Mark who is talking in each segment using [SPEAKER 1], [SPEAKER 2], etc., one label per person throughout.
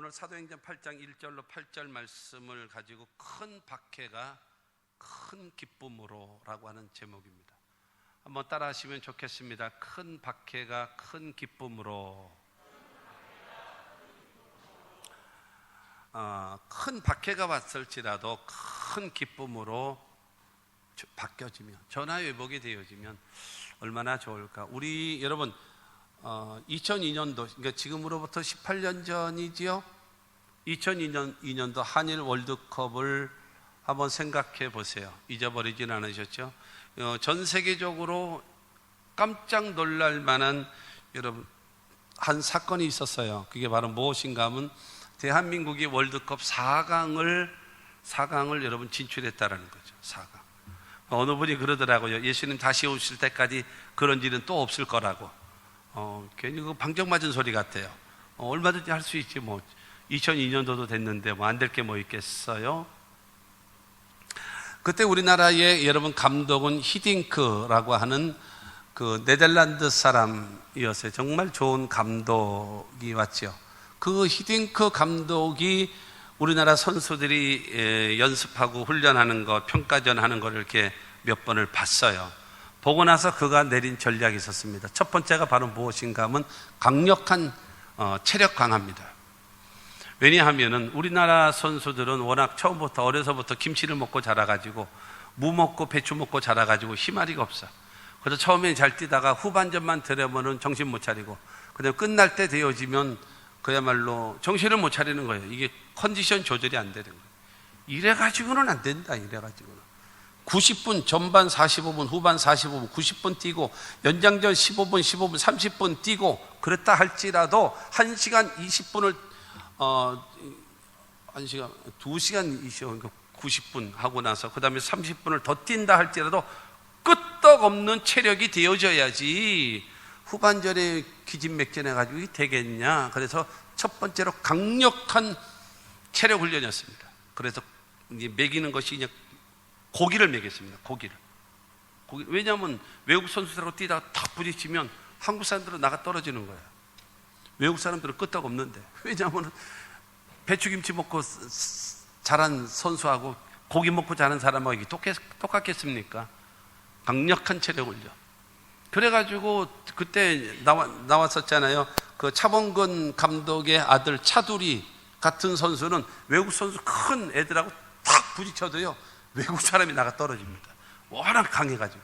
[SPEAKER 1] 오늘 사도행전 8장 1절로 8절 말씀을 가지고 큰 박해가 큰 기쁨으로 라고 하는 제목입니다. 한번 따라 하시면 좋겠습니다. 큰 박해가 큰 기쁨으로. 큰 박해가 왔을지라도 큰 기쁨으로 바뀌어지면, 전화위복이 되어지면 얼마나 좋을까. 우리 여러분 2002년도, 그러니까 지금으로부터 18년 전이지요. 2002년도 한일 월드컵을 한번 생각해 보세요. 잊어버리진 않으셨죠? 전 세계적으로 깜짝 놀랄 만한 여러분 한 사건이 있었어요. 그게 바로 무엇인가 하면 대한민국이 월드컵 4강을 여러분 진출했다라는 거죠. 4강. 어느 분이 그러더라고요. 예수님 다시 오실 때까지 그런 일은 또 없을 거라고. 괜히 그 방정 맞은 소리 같아요. 얼마든지 할 수 있지 뭐. 2002년도도 됐는데 뭐 안 될 게 뭐 있겠어요? 그때 우리나라의 여러분 감독은 히딩크라고 하는 그 네덜란드 사람이었어요. 정말 좋은 감독이 왔죠. 그 히딩크 감독이 우리나라 선수들이 연습하고 훈련하는 거, 평가전 하는 거를 이렇게 몇 번을 봤어요. 보고 나서 그가 내린 전략이 있었습니다. 첫 번째가 바로 무엇인가 하면 강력한 체력 강화입니다. 왜냐하면은 우리나라 선수들은 워낙 처음부터 어려서부터 김치를 먹고 자라가지고 무 먹고 배추 먹고 자라가지고 힘아리가 없어. 그래서 처음엔 잘 뛰다가 후반전만 들어보면 정신 못 차리고, 그다음에 끝날 때 되어지면 그야말로 정신을 못 차리는 거예요. 이게 컨디션 조절이 안 되는 거예요. 이래가지고는 안 된다. 이래가지고는 90분 전반 45분, 후반 45분, 90분 뛰고 연장전 15분, 30분 뛰고 그랬다 할지라도 1시간 20분을 2시간 20분, 그러니까 90분 하고 나서 그 다음에 30분을 더 뛴다 할지라도 끄떡없는 체력이 되어져야지 후반전에 기진맥진해가지고 이게 되겠냐. 그래서 첫 번째로 강력한 체력 훈련이었습니다. 그래서 이제 먹이는 것이 그냥 고기를 먹였습니다. 고기를. 왜냐하면 외국 선수들하고 뛰다가 탁 부딪히면 한국 사람들은 나가 떨어지는 거예요. 외국 사람들은 끄떡없는데. 왜냐하면 배추김치 먹고 자란 선수하고 고기 먹고 자란 사람하고 이게 똑같겠습니까? 강력한 체력 훈련. 그래가지고 그때 나왔었잖아요. 그 차범근 감독의 아들 차두리 같은 선수는 외국 선수 큰 애들하고 탁 부딪혀도요 외국 사람이 나가 떨어집니다. 워낙 강해가지고.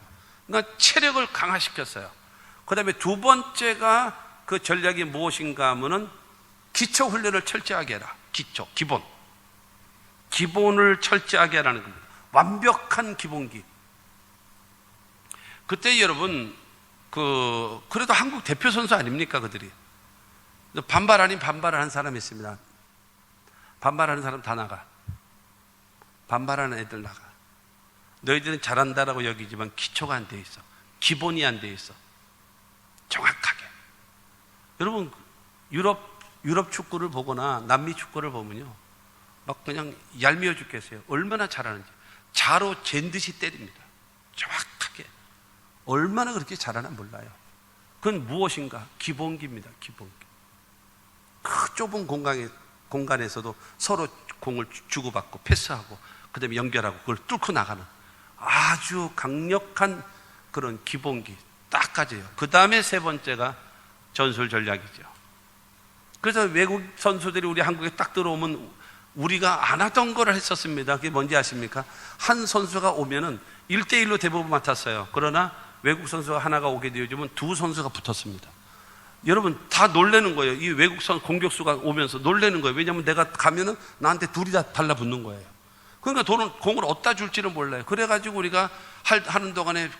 [SPEAKER 1] 그러니까 체력을 강화시켰어요. 그 다음에 두 번째가 그 전략이 무엇인가 하면은 기초 훈련을 철저하게 해라. 기본을 철저하게 하라는 겁니다. 완벽한 기본기. 그때 여러분 그래도 한국 대표 선수 아닙니까 그들이? 반발 아닌 반발을 한 사람이 있습니다. 반발하는 사람 다 나가. 반발하는 애들 나가. 너희들은 잘한다라고 여기지만 기초가 안 돼 있어. 기본이 안 돼 있어. 정확하게. 여러분 유럽 축구를 보거나 남미 축구를 보면요 막 그냥 얄미워 죽겠어요. 얼마나 잘하는지. 자로 잰 듯이 때립니다. 정확하게. 얼마나 그렇게 잘하나 몰라요. 그건 무엇인가? 기본기입니다. 기본기. 그 좁은 공간에서도 서로 공을 주고받고 패스하고 그 다음에 연결하고 그걸 뚫고 나가는 아주 강력한 그런 기본기 딱 가져요. 그 다음에 세 번째가 전술 전략이죠. 그래서 외국 선수들이 우리 한국에 딱 들어오면 우리가 안 하던 거를 했었습니다. 그게 뭔지 아십니까? 한 선수가 오면은 1대1로 대부분 맡았어요. 그러나 외국 선수가 하나가 오게 되어지면 두 선수가 붙었습니다. 여러분 다 놀라는 거예요. 이 외국 공격수가 오면서 놀라는 거예요. 왜냐하면 내가 가면은 나한테 둘이 다 달라붙는 거예요. 그러니까 공을 어디다 줄지는 몰라요. 그래가지고 우리가 하는 동안에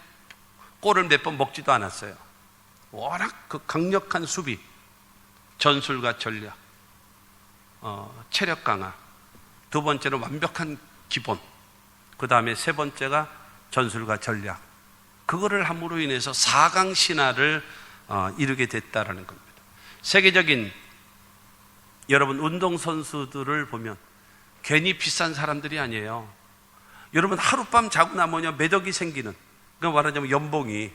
[SPEAKER 1] 골을 몇 번 먹지도 않았어요. 워낙 그 강력한 수비, 전술과 전략, 체력 강화. 두 번째는 완벽한 기본. 그 다음에 세 번째가 전술과 전략. 그거를 함으로 인해서 4강 신화를 이루게 됐다라는 겁니다. 세계적인 여러분 운동선수들을 보면 괜히 비싼 사람들이 아니에요. 여러분 하룻밤 자고 나면요 매덕이 생기는, 그러니까 말하자면 연봉이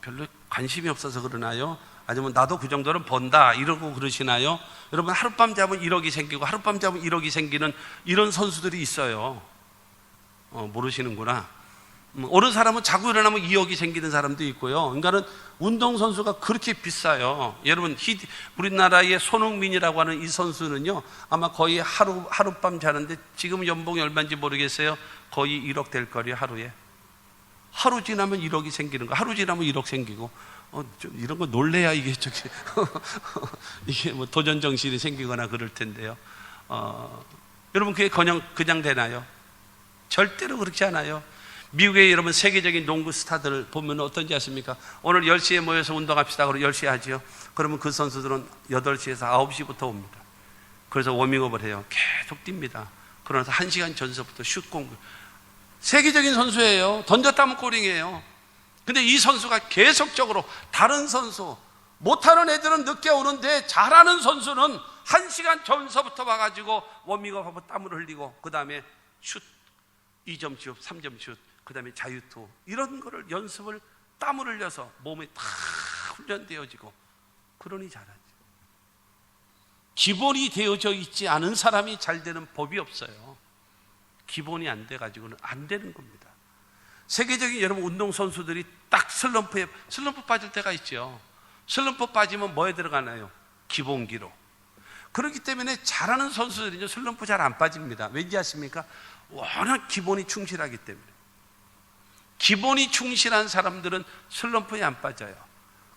[SPEAKER 1] 별로 관심이 없어서 그러나요? 아니면 나도 그 정도는 번다 이러고 그러시나요? 여러분, 하룻밤 자면 1억이 생기고 하룻밤 자면 1억이 생기는 이런 선수들이 있어요. 모르시는구나. 어느 사람은 자고 일어나면 2억이 생기는 사람도 있고요. 그러니까는 운동선수가 그렇게 비싸요. 여러분, 우리나라의 손흥민이라고 하는 이 선수는요, 아마 거의 하룻밤 자는데 지금 연봉이 얼마인지 모르겠어요. 거의 1억 될 거예요, 하루에. 하루 지나면 1억이 생기는 거, 하루 지나면 1억 생기고, 좀 이런 거 놀래야 이게 이게 뭐 도전 정신이 생기거나 그럴 텐데요. 여러분, 그게 그냥 되나요? 절대로 그렇지 않아요. 미국의 여러분 세계적인 농구 스타들을 보면 어떤지 아십니까? 오늘 10시에 모여서 운동합시다. 그러면 10시에 하지요. 그러면 그 선수들은 8시에서 9시부터 옵니다. 그래서 워밍업을 해요. 계속 뜁니다. 그러면서 1시간 전서부터 슛 공부. 세계적인 선수예요. 던졌다면 골이에요. 근데 이 선수가 계속적으로 다른 선수, 못하는 애들은 늦게 오는데 잘하는 선수는 1시간 전서부터 와가지고 워밍업하고 땀을 흘리고 그 다음에 슛, 2점 슛, 3점 슛, 그 다음에 자유투, 이런 거를 연습을 땀을 흘려서 몸에 다 훈련되어지고, 그러니 잘하죠. 기본이 되어져 있지 않은 사람이 잘 되는 법이 없어요. 기본이 안 돼가지고는 안 되는 겁니다. 세계적인 여러분 운동선수들이 딱 슬럼프 빠질 때가 있죠. 슬럼프 빠지면 뭐에 들어가나요? 기본기로. 그렇기 때문에 잘하는 선수들은요, 슬럼프 잘 안 빠집니다. 왠지 아십니까? 워낙 기본이 충실하기 때문에. 기본이 충실한 사람들은 슬럼프에 안 빠져요.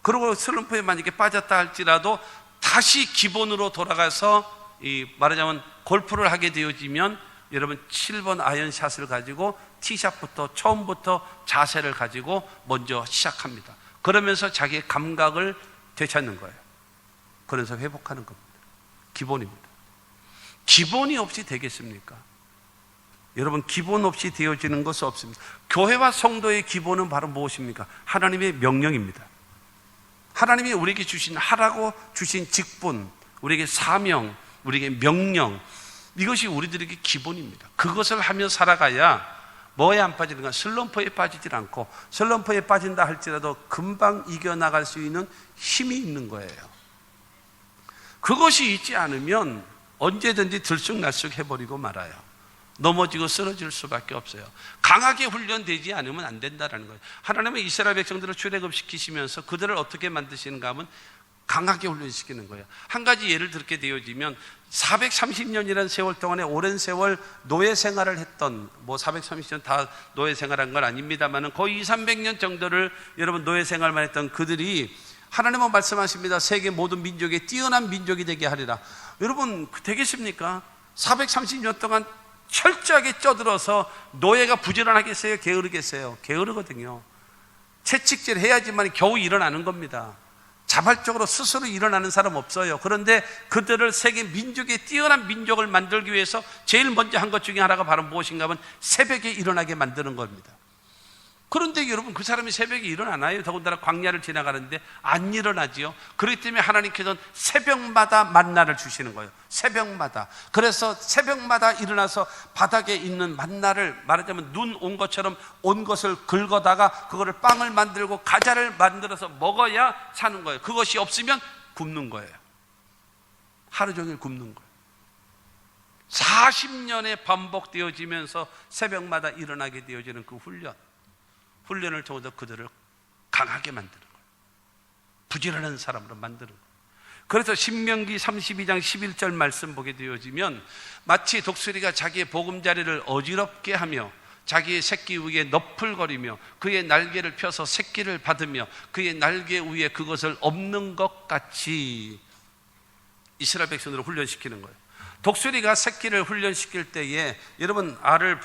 [SPEAKER 1] 그리고 슬럼프에 만약에 빠졌다 할지라도 다시 기본으로 돌아가서 말하자면 골프를 하게 되어지면 여러분 7번 아이언샷을 가지고 티샷부터 처음부터 자세를 가지고 먼저 시작합니다. 그러면서 자기의 감각을 되찾는 거예요. 그래서 회복하는 겁니다. 기본입니다. 기본이 없이 되겠습니까? 여러분, 기본 없이 되어지는 것은 없습니다. 교회와 성도의 기본은 바로 무엇입니까? 하나님의 명령입니다. 하나님이 우리에게 주신, 하라고 주신 직분, 우리에게 사명, 우리에게 명령, 이것이 우리들에게 기본입니다. 그것을 하며 살아가야 뭐에 안 빠지는가? 슬럼프에 빠지질 않고, 슬럼프에 빠진다 할지라도 금방 이겨나갈 수 있는 힘이 있는 거예요. 그것이 있지 않으면 언제든지 들쑥날쑥 해버리고 말아요. 넘어지고 쓰러질 수밖에 없어요. 강하게 훈련되지 않으면 안 된다는 거예요. 하나님은 이스라엘 백성들을 출애굽시키시면서 그들을 어떻게 만드시는가 하면 강하게 훈련시키는 거예요. 한 가지 예를 들게 되어지면 430년이라는 세월 동안에 오랜 세월 노예 생활을 했던, 뭐 430년 다 노예 생활한 건 아닙니다만 거의 200~300년 정도를 여러분 노예 생활만 했던 그들이, 하나님은 말씀하십니다. 세계 모든 민족에 뛰어난 민족이 되게 하리라. 여러분, 되겠습니까? 430년 동안 철저하게 쪄들어서 노예가 부지런하겠어요? 게으르겠어요? 게으르거든요. 채찍질 해야지만 겨우 일어나는 겁니다. 자발적으로 스스로 일어나는 사람 없어요. 그런데 그들을 세계 민족의 뛰어난 민족을 만들기 위해서 제일 먼저 한 것 중에 하나가 바로 무엇인가 하면 새벽에 일어나게 만드는 겁니다. 그런데 여러분, 그 사람이 새벽에 일어나나요? 더군다나 광야를 지나가는데 안 일어나지요. 그렇기 때문에 하나님께서는 새벽마다 만나를 주시는 거예요. 새벽마다. 그래서 새벽마다 일어나서 바닥에 있는 만나를, 말하자면 눈 온 것처럼 온 것을 긁어다가 그거를 빵을 만들고 과자를 만들어서 먹어야 사는 거예요. 그것이 없으면 굶는 거예요. 하루 종일 굶는 거예요. 40년에 반복되어지면서 새벽마다 일어나게 되어지는 그 훈련을 통해서 그들을 강하게 만드는 거예요. 부지런한 사람으로 만드는 거예요. 그래서 신명기 32장 11절 말씀 보게 되어지면 마치 독수리가 자기의 보금자리를 어지럽게 하며 자기의 새끼 위에 너풀거리며 그의 날개를 펴서 새끼를 받으며 그의 날개 위에 그것을 업는 것 같이 이스라엘 백성들을 훈련시키는 거예요. 독수리가 새끼를 훈련시킬 때에 여러분, 알을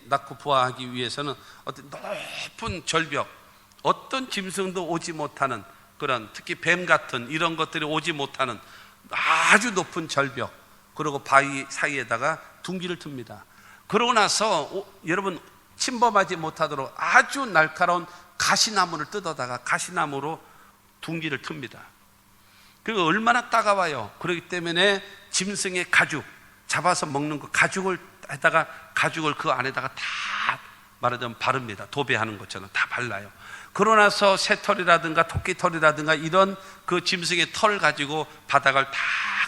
[SPEAKER 1] 낳고 부화하기 위해서는 어떤 높은 절벽, 어떤 짐승도 오지 못하는 그런, 특히 뱀 같은 이런 것들이 오지 못하는 아주 높은 절벽, 그리고 바위 사이에다가 둥지를 틉니다. 그러고 나서 여러분, 침범하지 못하도록 아주 날카로운 가시나무를 뜯어다가 가시나무로 둥지를 틉니다. 그리고 얼마나 따가워요. 그렇기 때문에 짐승의 가죽, 잡아서 먹는 그 가죽을 해다가 가죽을 그 안에다가 다 말하자면 바릅니다. 도배하는 것처럼 다 발라요. 그러고 나서 새털이라든가 토끼털이라든가 이런 그 짐승의 털을 가지고 바닥을 다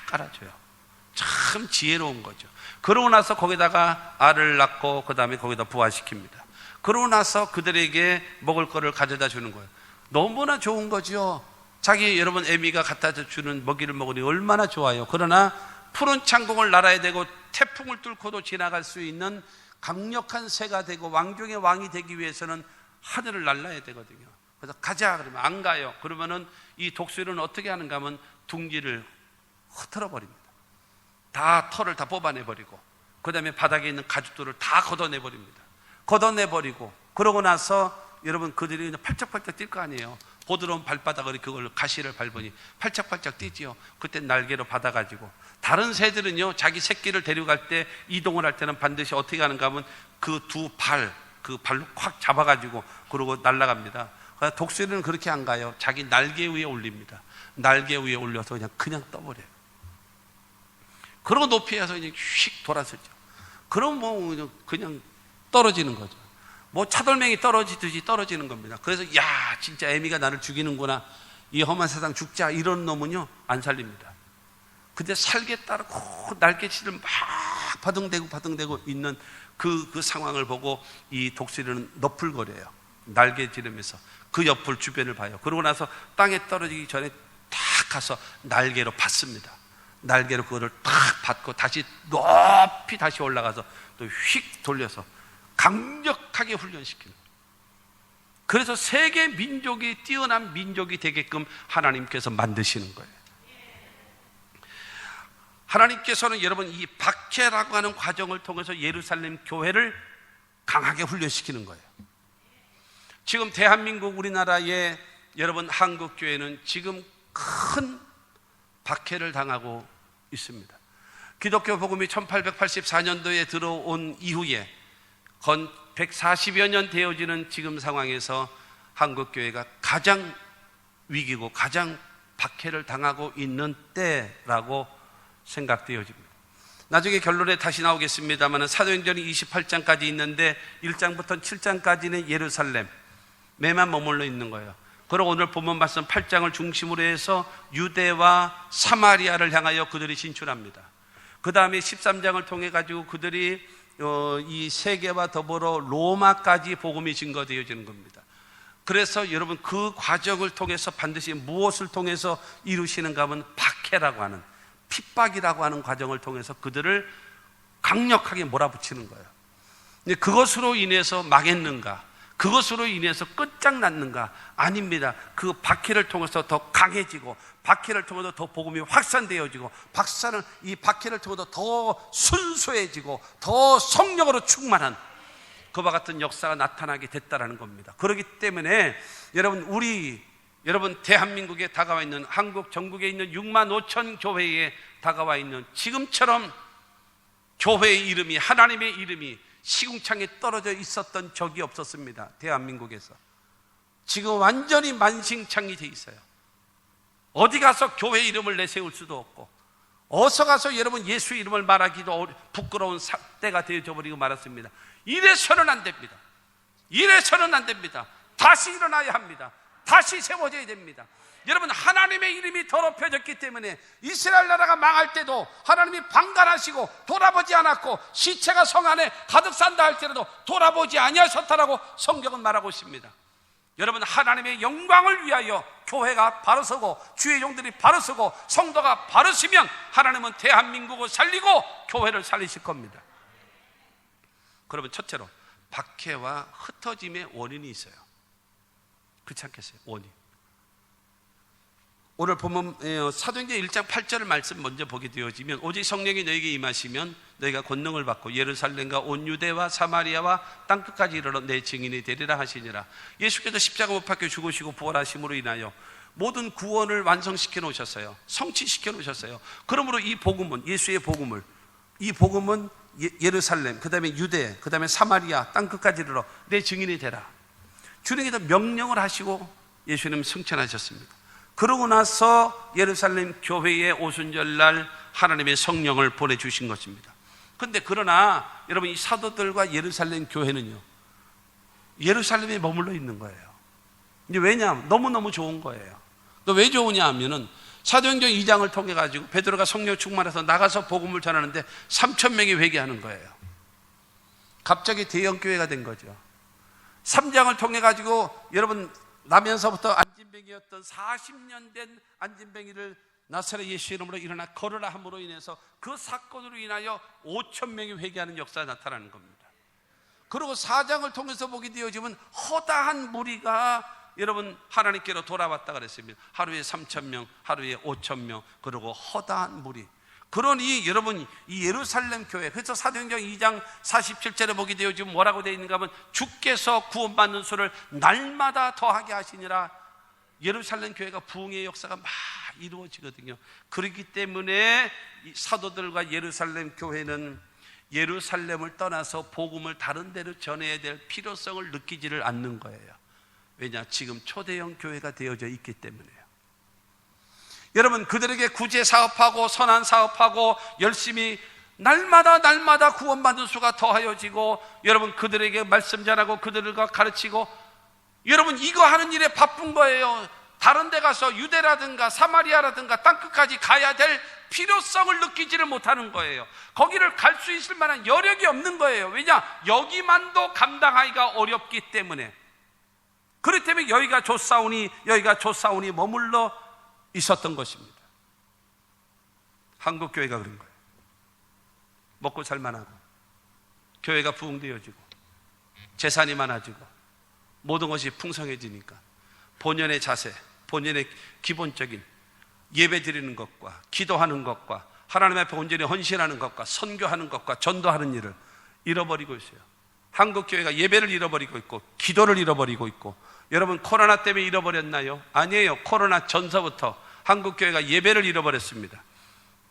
[SPEAKER 1] 깔아줘요. 참 지혜로운 거죠. 그러고 나서 거기다가 알을 낳고 그 다음에 거기다 부화시킵니다. 그러고 나서 그들에게 먹을 거를 가져다 주는 거예요. 너무나 좋은 거죠. 자기 여러분 애미가 갖다 주는 먹이를 먹으니 얼마나 좋아요. 그러나 푸른 창공을 날아야 되고 태풍을 뚫고도 지나갈 수 있는 강력한 새가 되고 왕중의 왕이 되기 위해서는 하늘을 날아야 되거든요. 그래서 가자 그러면 안 가요. 그러면은 이 독수리는 어떻게 하는가 하면 둥지를 흐트러 버립니다. 다 털을 다 뽑아내버리고 그 다음에 바닥에 있는 가죽들을 다 걷어내버립니다. 걷어내버리고 그러고 나서 여러분 그들이 그냥 팔짝팔짝 뛸 거 아니에요. 보드러운 발바닥으로 그걸 가시를 밟으니 팔짝팔짝 뛰지요. 그때 날개로 받아가지고 다른 새들은요 자기 새끼를 데려갈 때 이동을 할 때는 반드시 어떻게 하는가 하면 그 두 발, 그 발로 콱 잡아가지고 그러고 날아갑니다. 독수리는 그렇게 안 가요. 자기 날개 위에 올립니다. 날개 위에 올려서 그냥 떠버려요. 그러고 높이에서 그냥 휙 돌아서죠. 그럼 뭐 그냥 떨어지는 거죠. 뭐 차돌맹이 떨어지듯이 떨어지는 겁니다. 그래서 야 진짜 애미가 나를 죽이는구나, 이 험한 세상 죽자, 이런 놈은요 안 살립니다. 근데 살겠다고 날개치를 막 바둥대고 있는 그 상황을 보고 이 독수리는 너풀거려요. 날개지르면서 그 옆을 주변을 봐요. 그러고 나서 땅에 떨어지기 전에 탁 가서 날개로 받습니다. 날개로 그거를 탁 받고 다시 높이 다시 올라가서 또 휙 돌려서 강력하게 훈련시키는 거예요. 그래서 세계 민족이 뛰어난 민족이 되게끔 하나님께서 만드시는 거예요. 하나님께서는 여러분 이 박해라고 하는 과정을 통해서 예루살렘 교회를 강하게 훈련시키는 거예요. 지금 대한민국 우리나라의 여러분 한국 교회는 지금 큰 박해를 당하고 있습니다. 기독교 복음이 1884년도에 들어온 이후에 건 140여 년 되어지는 지금 상황에서 한국교회가 가장 위기고 가장 박해를 당하고 있는 때라고 생각되어집니다. 나중에 결론에 다시 나오겠습니다만 사도행전이 28장까지 있는데 1장부터 7장까지는 예루살렘에만 머물러 있는 거예요. 그리고 오늘 본문 말씀 8장을 중심으로 해서 유대와 사마리아를 향하여 그들이 진출합니다. 그 다음에 13장을 통해 가지고 그들이 이 세계와 더불어 로마까지 복음이 증거되어지는 겁니다. 그래서 여러분 그 과정을 통해서 반드시 무엇을 통해서 이루시는가 하면 박해라고 하는, 핍박이라고 하는 과정을 통해서 그들을 강력하게 몰아붙이는 거예요. 근데 그것으로 인해서 망했는가? 그것으로 인해서 끝장났는가? 아닙니다. 그 박해를 통해서 더 강해지고, 박해를 통해서 더 복음이 확산되어지고, 이 박해를 통해서 더 순수해지고 더 성령으로 충만한 그와 같은 역사가 나타나게 됐다라는 겁니다. 그렇기 때문에 여러분 대한민국에 다가와 있는, 한국 전국에 있는 6만 5천 교회에 다가와 있는 지금처럼 교회의 이름이, 하나님의 이름이 시궁창에 떨어져 있었던 적이 없었습니다. 대한민국에서 지금 완전히 만신창이 돼 있어요. 어디 가서 교회 이름을 내세울 수도 없고, 어서 가서 여러분 예수 이름을 말하기도 부끄러운 때가 되어져 버리고 말았습니다. 이래서는 안 됩니다. 이래서는 안 됩니다. 다시 일어나야 합니다. 다시 세워져야 됩니다. 여러분 하나님의 이름이 더럽혀졌기 때문에 이스라엘 나라가 망할 때도 하나님이 방관하시고 돌아보지 않았고, 시체가 성 안에 가득 산다 할지라도 돌아보지 아니하셨다라고 성경은 말하고 있습니다. 여러분 하나님의 영광을 위하여 교회가 바로 서고 주의 종들이 바로 서고 성도가 바로 서면 하나님은 대한민국을 살리고 교회를 살리실 겁니다. 그러면 첫째로 박해와 흩어짐의 원인이 있어요. 그렇지 않겠어요? 원인. 오늘 보면 사도행전 1장 8절 말씀 먼저 보게 되어지면, 오직 성령이 너에게 임하시면 너희가 권능을 받고 예루살렘과 온 유대와 사마리아와 땅끝까지 이르러 내 증인이 되리라 하시니라. 예수께서 십자가 못 박혀 죽으시고 부활하심으로 인하여 모든 구원을 완성시켜 놓으셨어요. 성취시켜 놓으셨어요. 그러므로 이 복음은, 예수의 복음을, 이 복음은 예루살렘, 그 다음에 유대, 그 다음에 사마리아 땅끝까지 이르러 내 증인이 되라. 주님께서 명령을 하시고 예수님 승천하셨습니다. 그러고 나서 예루살렘 교회의 오순절날 하나님의 성령을 보내주신 것입니다. 그런데 그러나 여러분 이 사도들과 예루살렘 교회는요 예루살렘에 머물러 있는 거예요. 이제 왜냐하면 너무너무 좋은 거예요. 또 왜 좋으냐 하면은 사도행전 2장을 통해 가지고 베드로가 성령 충만해서 나가서 복음을 전하는데 3,000명이 회개하는 거예요. 갑자기 대형 교회가 된 거죠. 3장을 통해 가지고 여러분 나면서부터 안진뱅이였던 40년 된 안진뱅이를 나사렛 예수 이름으로 일어나 걸으라 함으로 인해서 그 사건으로 인하여 5,000명이 회개하는 역사가 나타나는 겁니다. 그리고 4장을 통해서 보게 되어지면 허다한 무리가 여러분 하나님께로 돌아왔다 그랬습니다. 하루에 3,000명, 하루에 5,000명, 그리고 허다한 무리. 그러니 여러분 이 예루살렘 교회, 그래서 사도행전 2장 47절에 보게 되어지면 뭐라고 되어 있는가 하면 주께서 구원받는 수를 날마다 더하게 하시니라. 예루살렘 교회가 부흥의 역사가 막 이루어지거든요. 그렇기 때문에 이 사도들과 예루살렘 교회는 예루살렘을 떠나서 복음을 다른 데로 전해야 될 필요성을 느끼지를 않는 거예요. 왜냐? 지금 초대형 교회가 되어져 있기 때문에요. 여러분 그들에게 구제 사업하고 선한 사업하고 열심히 날마다 구원받는 수가 더하여지고, 여러분 그들에게 말씀 전하고 그들과 가르치고, 여러분 이거 하는 일에 바쁜 거예요. 다른 데 가서 유대라든가 사마리아라든가 땅끝까지 가야 될 필요성을 느끼지를 못하는 거예요. 거기를 갈 수 있을 만한 여력이 없는 거예요. 왜냐? 여기만도 감당하기가 어렵기 때문에. 그렇기 때문에 여기가 조사오니 머물러 있었던 것입니다. 한국교회가 그런 거예요. 먹고 살만하고 교회가 부흥되어지고 재산이 많아지고 모든 것이 풍성해지니까 본연의 자세, 본연의 기본적인 예배 드리는 것과 기도하는 것과 하나님 앞에 온전히 헌신하는 것과 선교하는 것과 전도하는 일을 잃어버리고 있어요. 한국교회가 예배를 잃어버리고 있고 기도를 잃어버리고 있고. 여러분 코로나 때문에 잃어버렸나요? 아니에요. 코로나 전서부터 한국교회가 예배를 잃어버렸습니다.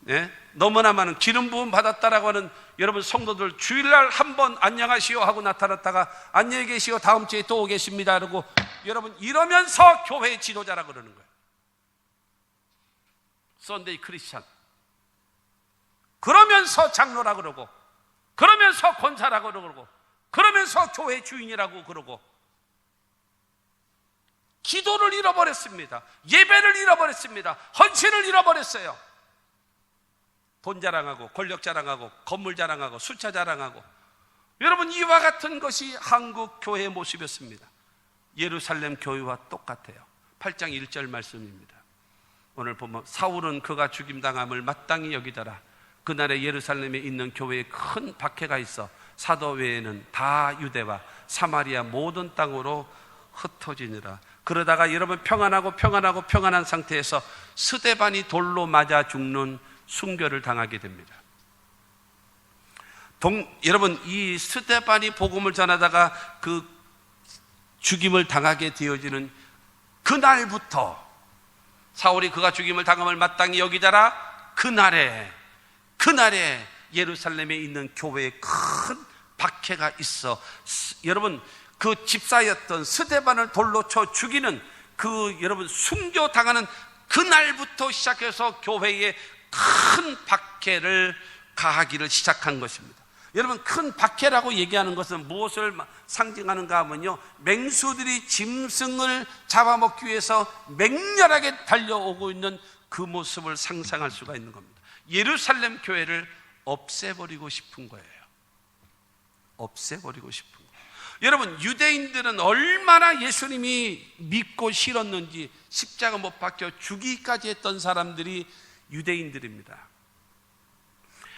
[SPEAKER 1] 네? 너무나 많은 기름 부음 받았다라고 하는 여러분 성도들 주일날 한번 안녕하시오 하고 나타났다가 안녕히 계시오 다음 주에 또 오겠습니다 그러고, 여러분 이러면서 교회 지도자라고 그러는 거예요. 썬데이 크리스찬. 그러면서 장로라고 그러고, 그러면서 권사라고 그러고, 그러면서 교회 주인이라고 그러고, 기도를 잃어버렸습니다. 예배를 잃어버렸습니다. 헌신을 잃어버렸어요. 돈 자랑하고 권력 자랑하고 건물 자랑하고 숫자 자랑하고. 여러분 이와 같은 것이 한국 교회의 모습이었습니다. 예루살렘 교회와 똑같아요. 8장 1절 말씀입니다. 오늘 보면 사울은 그가 죽임당함을 마땅히 여기더라. 그날에 예루살렘에 있는 교회에 큰 박해가 있어 사도 외에는 다 유대와 사마리아 모든 땅으로 흩어지니라. 그러다가 여러분 평안한 상태에서 스데반이 돌로 맞아 죽는 순교를 당하게 됩니다. 여러분 이 스데반이 복음을 전하다가 그 죽임을 당하게 되어지는 그날부터 사울이 그가 죽임을 당함을 마땅히 여기다라. 그날에 예루살렘에 있는 교회에 큰 박해가 있어 여러분 그 집사였던 스데반을 돌로 쳐 죽이는 그 여러분 순교당하는 그날부터 시작해서 교회에 큰 박해를 가하기를 시작한 것입니다. 여러분 큰 박해라고 얘기하는 것은 무엇을 상징하는가 하면요, 맹수들이 짐승을 잡아먹기 위해서 맹렬하게 달려오고 있는 그 모습을 상상할 수가 있는 겁니다. 예루살렘 교회를 없애버리고 싶은 거예요. 없애버리고 싶은 거예요. 여러분 유대인들은 얼마나 예수님이 믿고 싫었는지 십자가 못 박혀 죽이기까지 했던 사람들이 유대인들입니다.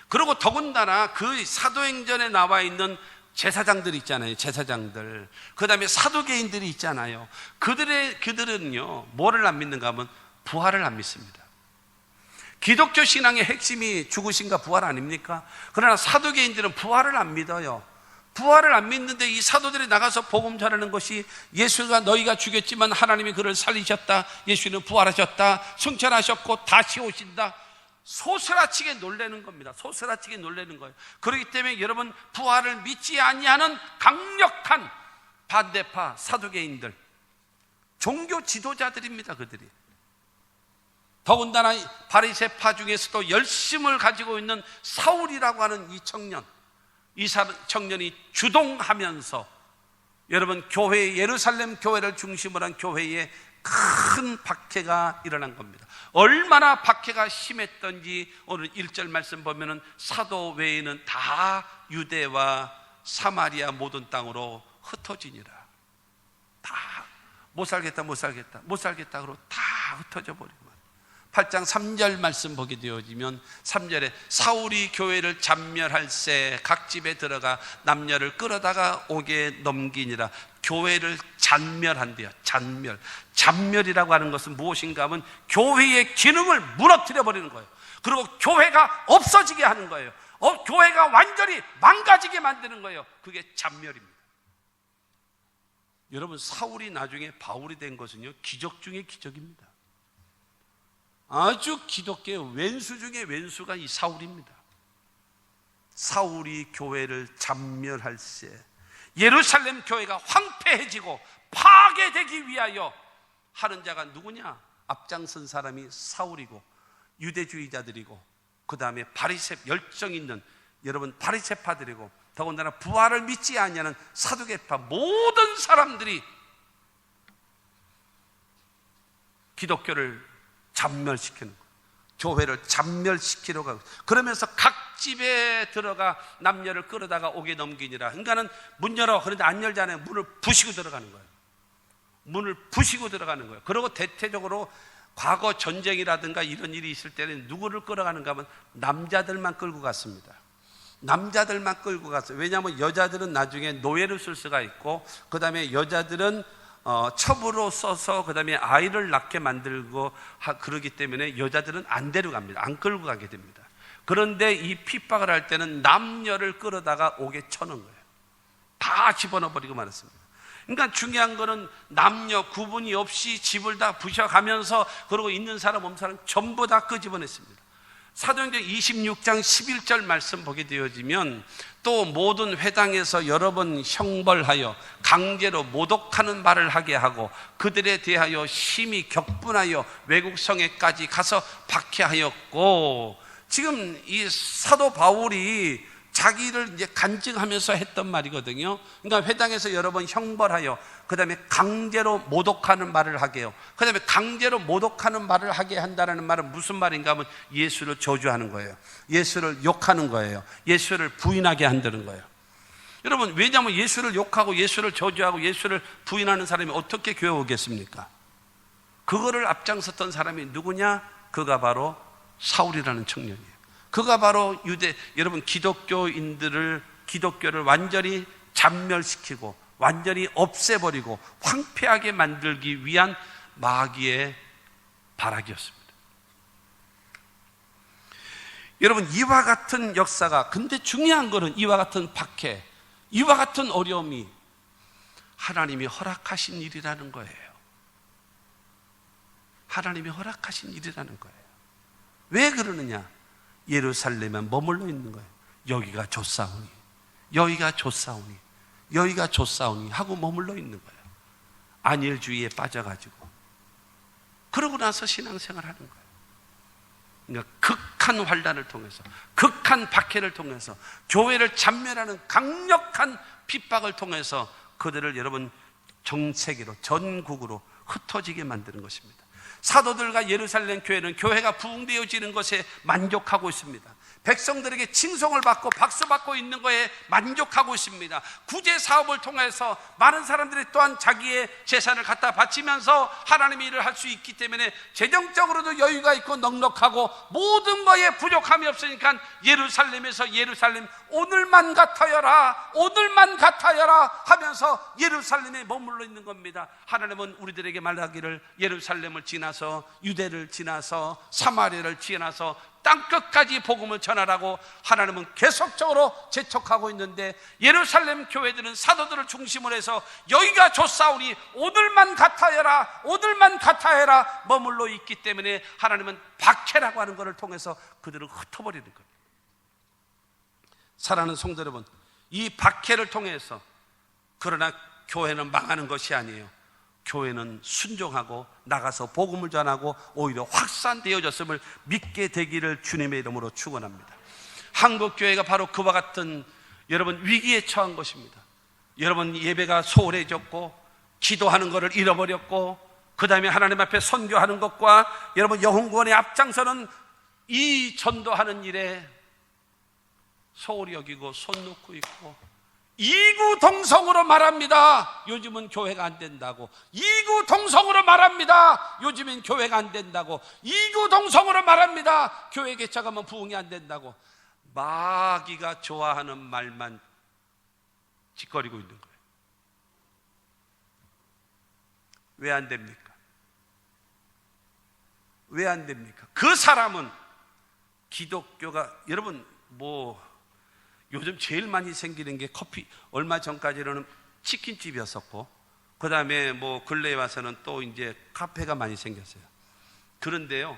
[SPEAKER 1] 그리고 더군다나 그 사도행전에 나와 있는 제사장들 있잖아요. 제사장들. 그 다음에 사두개인들이 있잖아요. 그들은요 뭐를 안 믿는가 하면 부활을 안 믿습니다. 기독교 신앙의 핵심이 죽으신가 부활 아닙니까? 그러나 사두개인들은 부활을 안 믿어요. 부활을 안 믿는데 이 사도들이 나가서 복음 전하는 것이 예수가 너희가 죽였지만 하나님이 그를 살리셨다, 예수는 부활하셨다, 승천하셨고 다시 오신다, 소스라치게 놀라는 겁니다. 소스라치게 놀라는 거예요. 그렇기 때문에 여러분 부활을 믿지 아니하는 강력한 반대파 사두개인들, 종교 지도자들입니다. 그들이 더군다나 바리새파 중에서도 열심을 가지고 있는 사울이라고 하는 이 청년이 주동하면서 여러분, 교회, 예루살렘 교회를 중심으로 한 교회에 큰 박해가 일어난 겁니다. 얼마나 박해가 심했던지 오늘 1절 말씀 보면은 사도 외에는 다 유대와 사마리아 모든 땅으로 흩어지니라. 다 못 살겠다 그러고 다 흩어져 버리고, 8장 3절 말씀 보게 되어지면 3절에 사울이 교회를 잔멸할세 각 집에 들어가 남녀를 끌어다가 옥에 넘기니라. 교회를 잔멸한대요. 잔멸이라고 하는 것은 무엇인가 하면 교회의 기능을 무너뜨려 버리는 거예요. 그리고 교회가 없어지게 하는 거예요. 교회가 완전히 망가지게 만드는 거예요. 그게 잔멸입니다. 여러분, 사울이 나중에 바울이 된 것은요, 기적 중에 기적입니다. 아주 기독교의 왼수 중에 왼수가 이 사울입니다. 사울이 교회를 잔멸할세, 예루살렘 교회가 황폐해지고 파괴되기 위하여 하는 자가 누구냐? 앞장선 사람이 사울이고 유대주의자들이고, 그 다음에 바리새 열정 있는 여러분 바리새파들이고, 더군다나 부활을 믿지 않냐는 사두개파, 모든 사람들이 기독교를 잔멸시키는 거예요. 교회를 잔멸시키려고 하고, 그러면서 각 집에 들어가 남녀를 끌어다가 옥에 넘기니라. 그러니까는 문 열어, 그런데 안 열잖아요. 문을 부시고 들어가는 거예요. 문을 부시고 들어가는 거예요. 그리고 대체적으로 과거 전쟁이라든가 이런 일이 있을 때는 누구를 끌어가는가 하면 남자들만 끌고 갔습니다. 남자들만 끌고 갔어요. 왜냐하면 여자들은 나중에 노예를 쓸 수가 있고, 그 다음에 여자들은 첩으로 써서 그 다음에 아이를 낳게 만들고 그러기 때문에 여자들은 안 데려갑니다. 안 끌고 가게 됩니다. 그런데 이 핍박을 할 때는 남녀를 끌어다가 옥에 쳐넣은 거예요. 다 집어넣어 버리고 말았습니다. 그러니까 중요한 거는 남녀 구분이 없이 집을 다 부셔가면서, 그러고 있는 사람 없는 사람 전부 다 끄집어냈습니다. 사도행전 26장 11절 말씀 보게 되어지면, 또 모든 회당에서 여러 번 형벌하여 강제로 모독하는 말을 하게 하고 그들에 대하여 심히 격분하여 외국 성에까지 가서 박해하였고, 지금 이 사도 바울이 자기를 이제 간증하면서 했던 말이거든요. 그러니까 회당에서 여러 번 형벌하여, 그 다음에 강제로 모독하는 말을 하게 해요. 그 다음에 강제로 모독하는 말을 하게 한다는 말은 무슨 말인가 하면 예수를 저주하는 거예요. 예수를 욕하는 거예요. 예수를 부인하게 한다는 거예요. 여러분, 왜냐하면 예수를 욕하고 예수를 저주하고 예수를 부인하는 사람이 어떻게 교회 오겠습니까? 그거를 앞장섰던 사람이 누구냐? 그가 바로 사울이라는 청년이에요. 그가 바로 여러분 기독교를 완전히 잔멸시키고 완전히 없애버리고 황폐하게 만들기 위한 마귀의 발악이었습니다. 여러분, 이와 같은 역사가, 근데 중요한 것은 이와 같은 박해, 이와 같은 어려움이 하나님이 허락하신 일이라는 거예요. 하나님이 허락하신 일이라는 거예요. 왜 그러느냐? 예루살렘에 머물러 있는 거예요. 여기가 좋사오니, 여기가 좋사오니, 여기가 좋사오니 하고 머물러 있는 거예요. 안일주의에 빠져가지고. 그러고 나서 신앙생활 하는 거예요. 그러니까 극한 환난을 통해서, 극한 박해를 통해서, 교회를 잔멸하는 강력한 핍박을 통해서 그들을 여러분 정세계로, 전국으로 흩어지게 만드는 것입니다. 사도들과 예루살렘 교회는 교회가 부흥되어지는 것에 만족하고 있습니다. 백성들에게 칭송을 받고 박수받고 있는 것에 만족하고 있습니다. 구제 사업을 통해서 많은 사람들이 또한 자기의 재산을 갖다 바치면서 하나님의 일을 할 수 있기 때문에 재정적으로도 여유가 있고 넉넉하고 모든 것에 부족함이 없으니까 예루살렘에서 예루살렘 오늘만 같아여라, 오늘만 같아여라 하면서 예루살렘에 머물러 있는 겁니다. 하나님은 우리들에게 말하기를 예루살렘을 지나서 유대를 지나서 사마리아를 지나서 땅끝까지 복음을 전하라고 하나님은 계속적으로 재촉하고 있는데, 예루살렘 교회들은 사도들을 중심으로 해서 여기가 좋사오니 오늘만 같아여라, 오늘만 같아여라 머물러 있기 때문에 하나님은 박해라고 하는 것을 통해서 그들을 흩어버리는 겁니다. 사랑하는 성도 여러분, 이 박해를 통해서, 그러나 교회는 망하는 것이 아니에요. 교회는 순종하고 나가서 복음을 전하고 오히려 확산되어졌음을 믿게 되기를 주님의 이름으로 축원합니다. 한국교회가 바로 그와 같은 여러분 위기에 처한 것입니다. 여러분 예배가 소홀해졌고 기도하는 것을 잃어버렸고 그 다음에 하나님 앞에 선교하는 것과 여러분 영혼구원의 앞장서는 이 전도하는 일에 소홀히 여기고 손 놓고 있고 이구동성으로 말합니다. 요즘은 교회가 안 된다고. 이구동성으로 말합니다. 요즘엔 교회가 안 된다고. 이구동성으로 말합니다. 교회 개척하면 부흥이 안 된다고. 마귀가 좋아하는 말만 짓거리고 있는 거예요. 왜 안 됩니까? 왜 안 됩니까? 그 사람은 기독교가 여러분 요즘 제일 많이 생기는 게 커피, 얼마 전까지는 치킨집이었었고 그 다음에 근래에 와서는 또 이제 카페가 많이 생겼어요. 그런데요,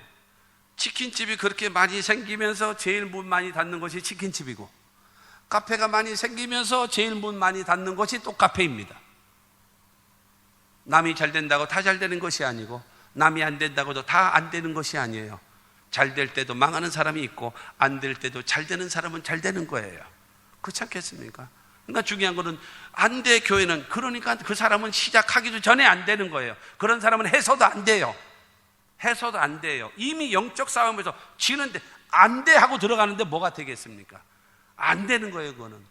[SPEAKER 1] 치킨집이 그렇게 많이 생기면서 제일 문 많이 닫는 것이 치킨집이고 카페가 많이 생기면서 제일 문 많이 닫는 것이 또 카페입니다. 남이 잘 된다고 다 잘 되는 것이 아니고 남이 안 된다고도 다 안 되는 것이 아니에요. 잘 될 때도 망하는 사람이 있고 안 될 때도 잘 되는 사람은 잘 되는 거예요. 그렇지 않겠습니까? 그러니까 중요한 거는 안 돼 교회는, 그러니까 그 사람은 시작하기도 전에 안 되는 거예요. 그런 사람은 해서도 안 돼요. 해서도 안 돼요. 이미 영적 싸움에서 지는데 안 돼 하고 들어가는데 뭐가 되겠습니까? 안 되는 거예요. 그거는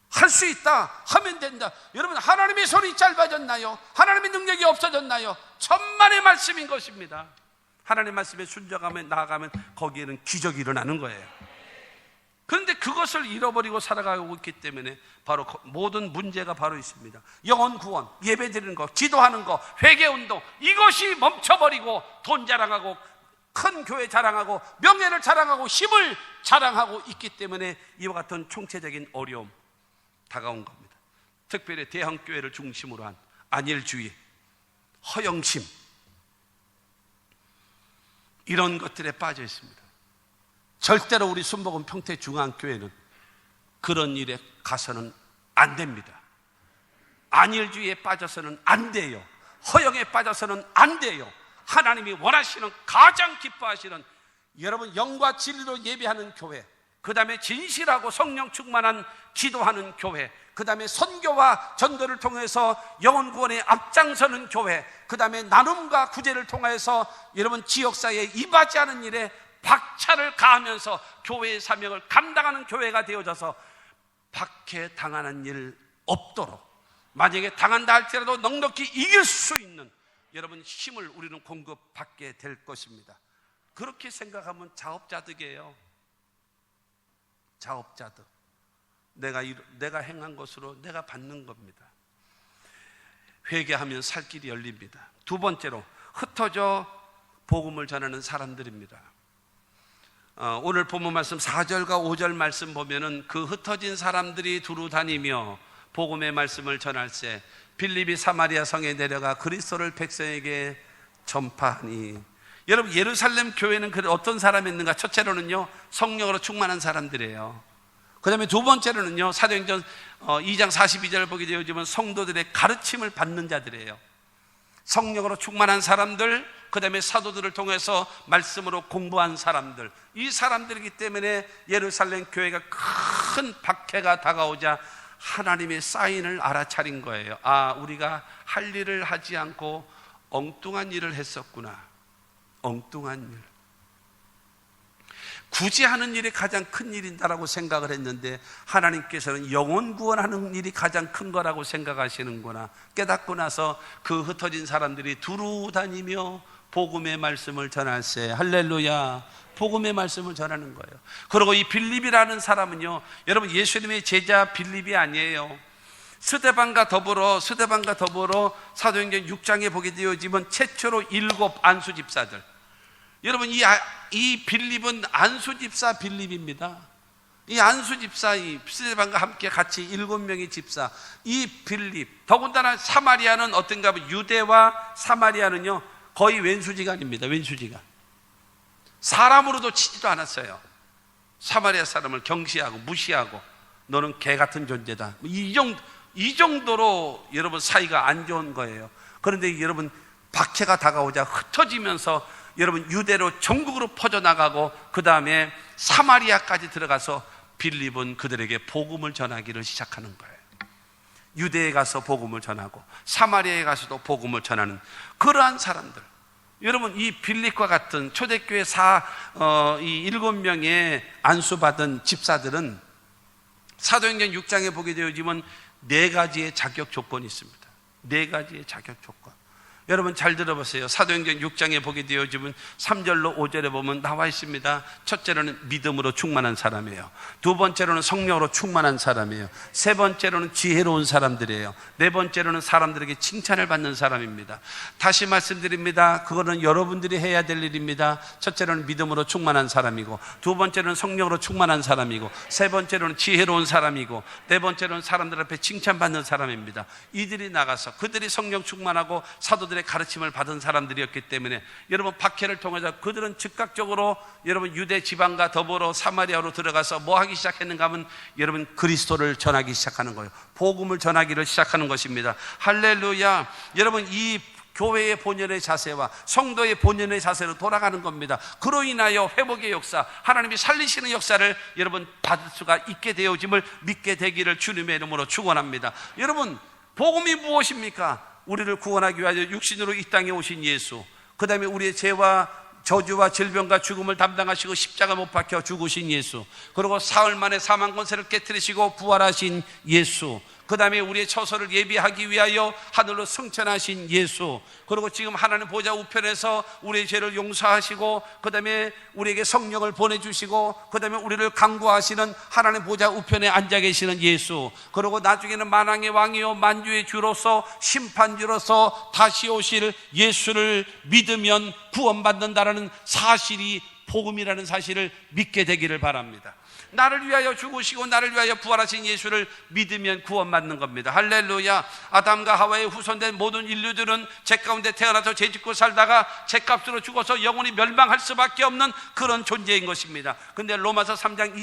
[SPEAKER 1] 할 수 있다 하면 된다. 여러분 하나님의 손이 짧아졌나요? 하나님의 능력이 없어졌나요? 천만의 말씀인 것입니다. 하나님의 말씀에 순종하면 나아가면 거기에는 기적이 일어나는 거예요. 그런데 그것을 잃어버리고 살아가고 있기 때문에 바로 모든 문제가 바로 있습니다. 영혼 구원, 예배 드리는 거, 기도하는 거, 회개 운동, 이것이 멈춰버리고 돈 자랑하고 큰 교회 자랑하고 명예를 자랑하고 힘을 자랑하고 있기 때문에 이와 같은 총체적인 어려움 다가온 겁니다. 특별히 대형교회를 중심으로 한 안일주의, 허영심, 이런 것들에 빠져 있습니다. 절대로 우리 순복음 평택중앙교회는 그런 일에 가서는 안 됩니다. 안일주의에 빠져서는 안 돼요. 허영에 빠져서는 안 돼요. 하나님이 원하시는, 가장 기뻐하시는 여러분 영과 진리로 예배하는 교회, 그 다음에 진실하고 성령 충만한 기도하는 교회, 그 다음에 선교와 전도를 통해서 영혼 구원에 앞장서는 교회, 그 다음에 나눔과 구제를 통해서 여러분 지역사회에 이바지하는 일에 박차를 가하면서 교회의 사명을 감당하는 교회가 되어져서 박해당하는 일 없도록, 만약에 당한다 할지라도 넉넉히 이길 수 있는 여러분 힘을 우리는 공급받게 될 것입니다. 그렇게 생각하면 자업자득이에요. 자업자득. 내가 행한 것으로 내가 받는 겁니다. 회개하면 살 길이 열립니다. 두 번째로 흩어져 복음을 전하는 사람들입니다. 오늘 본문 말씀 4절과 5절 말씀 보면은 그 흩어진 사람들이 두루 다니며 복음의 말씀을 전할세 빌립이 사마리아 성에 내려가 그리스도를 백성에게 전파하니. 여러분 예루살렘 교회는 어떤 사람이 있는가? 첫째로는요 성령으로 충만한 사람들이에요. 그 다음에 두 번째로는요 사도행전 2장 42절 보게 되어지면 성도들의 가르침을 받는 자들이에요. 성령으로 충만한 사람들, 그 다음에 사도들을 통해서 말씀으로 공부한 사람들, 이 사람들이기 때문에 예루살렘 교회가 큰 박해가 다가오자 하나님의 사인을 알아차린 거예요. 아, 우리가 할 일을 하지 않고 엉뚱한 일을 했었구나. 엉뚱한 일. 굳이 하는 일이 가장 큰 일인다라고 생각을 했는데 하나님께서는 영혼 구원하는 일이 가장 큰 거라고 생각하시는구나 깨닫고 나서 그 흩어진 사람들이 두루 다니며 복음의 말씀을 전할세. 할렐루야. 복음의 말씀을 전하는 거예요. 그리고 이 빌립이라는 사람은요, 여러분 예수님의 제자 빌립이 아니에요. 스데반과 더불어 사도행전 6장에 보게 되어지면 최초로 7 안수 집사들. 여러분 이 빌립은 안수 집사 빌립입니다. 이 안수 집사, 이 스데반과 함께 같이 7명의 집사, 이 빌립, 더군다나 사마리아는 어떤가 하면 유대와 사마리아는요 거의 왼수지간입니다. 왼수지간. 사람으로도 치지도 않았어요. 사마리아 사람을 경시하고 무시하고 너는 개 같은 존재다. 이 정도로 여러분 사이가 안 좋은 거예요. 그런데 여러분 박해가 다가오자 흩어지면서 여러분 유대로 전국으로 퍼져나가고 그 다음에 사마리아까지 들어가서 빌립은 그들에게 복음을 전하기를 시작하는 거예요. 유대에 가서 복음을 전하고 사마리아에 가서도 복음을 전하는 그러한 사람들. 여러분, 이 빌립과 같은 초대교회 7명의 안수받은 집사들은 사도행전 6장에 보게 되어지면 4가지의 자격 조건이 있습니다. 4가지의 자격 조건. 여러분 잘 들어보세요. 사도행전 6장에 보게 되어지면 3절로 5절에 보면 나와 있습니다. 첫째로는 믿음으로 충만한 사람이에요. 두 번째로는 성령으로 충만한 사람이에요. 세 번째로는 지혜로운 사람들이에요. 네 번째로는 사람들에게 칭찬을 받는 사람입니다. 다시 말씀드립니다. 그거는 여러분들이 해야 될 일입니다. 첫째로는 믿음으로 충만한 사람이고, 두 번째로는 성령으로 충만한 사람이고, 세 번째로는 지혜로운 사람이고, 네 번째로는 사람들 앞에 칭찬받는 사람입니다. 이들이 나가서 그들이 성령 충만하고 사도들 가르침을 받은 사람들이었기 때문에 여러분 박해를 통해서 그들은 즉각적으로 여러분 유대 지방과 더불어 사마리아로 들어가서 뭐 하기 시작했는가 하면 여러분 그리스도를 전하기 시작하는 거예요. 복음을 전하기를 시작하는 것입니다. 할렐루야. 여러분 이 교회의 본연의 자세와 성도의 본연의 자세로 돌아가는 겁니다. 그로 인하여 회복의 역사, 하나님이 살리시는 역사를 여러분 받을 수가 있게 되어짐을 믿게 되기를 주님의 이름으로 축원합니다. 여러분 복음이 무엇입니까? 우리를 구원하기 위하여 육신으로 이 땅에 오신 예수, 그 다음에 우리의 죄와 저주와 질병과 죽음을 담당하시고 십자가 못 박혀 죽으신 예수, 그리고 사흘 만에 사망 권세를 깨뜨리시고 부활하신 예수, 그 다음에 우리의 처소를 예비하기 위하여 하늘로 승천하신 예수, 그리고 지금 하나님 보좌 우편에서 우리의 죄를 용서하시고 그 다음에 우리에게 성령을 보내주시고 그 다음에 우리를 강구하시는 하나님 보좌 우편에 앉아 계시는 예수, 그리고 나중에는 만왕의 왕이요 만주의 주로서 심판주로서 다시 오실 예수를 믿으면 구원받는다라는 사실이 복음이라는 사실을 믿게 되기를 바랍니다. 나를 위하여 죽으시고 나를 위하여 부활하신 예수를 믿으면 구원받는 겁니다. 할렐루야. 아담과 하와의 후손된 모든 인류들은 죄 가운데 태어나서 죄 짓고 살다가 죄값으로 죽어서 영원히 멸망할 수밖에 없는 그런 존재인 것입니다. 근데 로마서 3장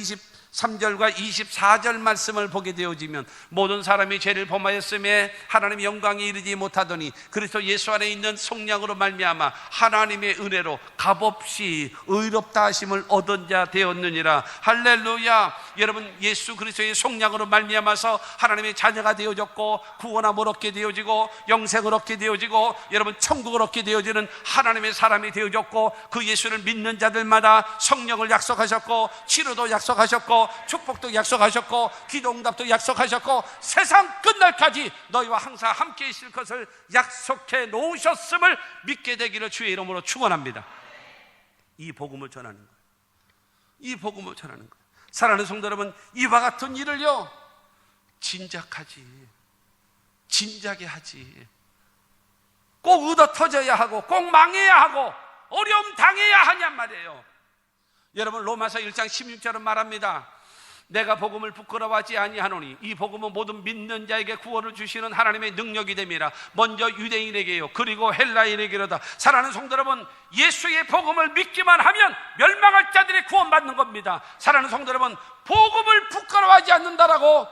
[SPEAKER 1] 23절과 24절 말씀을 보게 되어지면 모든 사람이 죄를 범하였음에 하나님의 영광에 이르지 못하더니 그리스도 예수 안에 있는 성령으로 말미암아 하나님의 은혜로 값없이 의롭다 하심을 얻은 자 되었느니라. 할렐루야. 여러분 예수 그리스도의 성령으로 말미암아서 하나님의 자녀가 되어졌고 구원함을 얻게 되어지고 영생을 얻게 되어지고 여러분 천국을 얻게 되어지는 하나님의 사람이 되어졌고, 그 예수를 믿는 자들마다 성령을 약속하셨고 치료도 약속하셨고 축복도 약속하셨고 기도응답도 약속하셨고 세상 끝날까지 너희와 항상 함께 있을 것을 약속해 놓으셨음을 믿게 되기를 주의 이름으로 축원합니다. 이 복음을 전하는 거예요. 이 복음을 전하는 거예요. 사랑하는 성도 여러분, 이와 같은 일을요 진작에 하지, 꼭 얻어 터져야 하고 꼭 망해야 하고 어려움 당해야 하냔 말이에요. 여러분 로마서 1장 16절은 말합니다. 내가 복음을 부끄러워하지 아니하노니 이 복음은 모든 믿는 자에게 구원을 주시는 하나님의 능력이 됨이라. 먼저 유대인에게요 그리고 헬라인에게로다. 사랑하는 성도 여러분, 예수의 복음을 믿기만 하면 멸망할 자들이 구원받는 겁니다. 사랑하는 성도 여러분, 복음을 부끄러워하지 않는다라고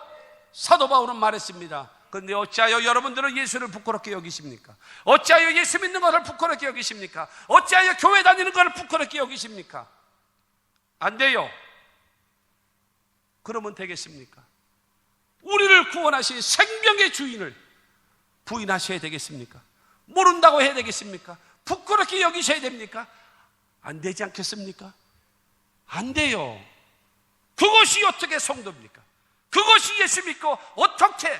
[SPEAKER 1] 사도 바울은 말했습니다. 그런데 어찌하여 여러분들은 예수를 부끄럽게 여기십니까? 어찌하여 예수 믿는 것을 부끄럽게 여기십니까? 어찌하여 교회 다니는 것을 부끄럽게 여기십니까? 안 돼요. 그러면 되겠습니까? 우리를 구원하신 생명의 주인을 부인하셔야 되겠습니까? 모른다고 해야 되겠습니까? 부끄럽게 여기셔야 됩니까? 안 되지 않겠습니까? 안 돼요. 그것이 어떻게 성도입니까? 그것이 예수 믿고 어떻게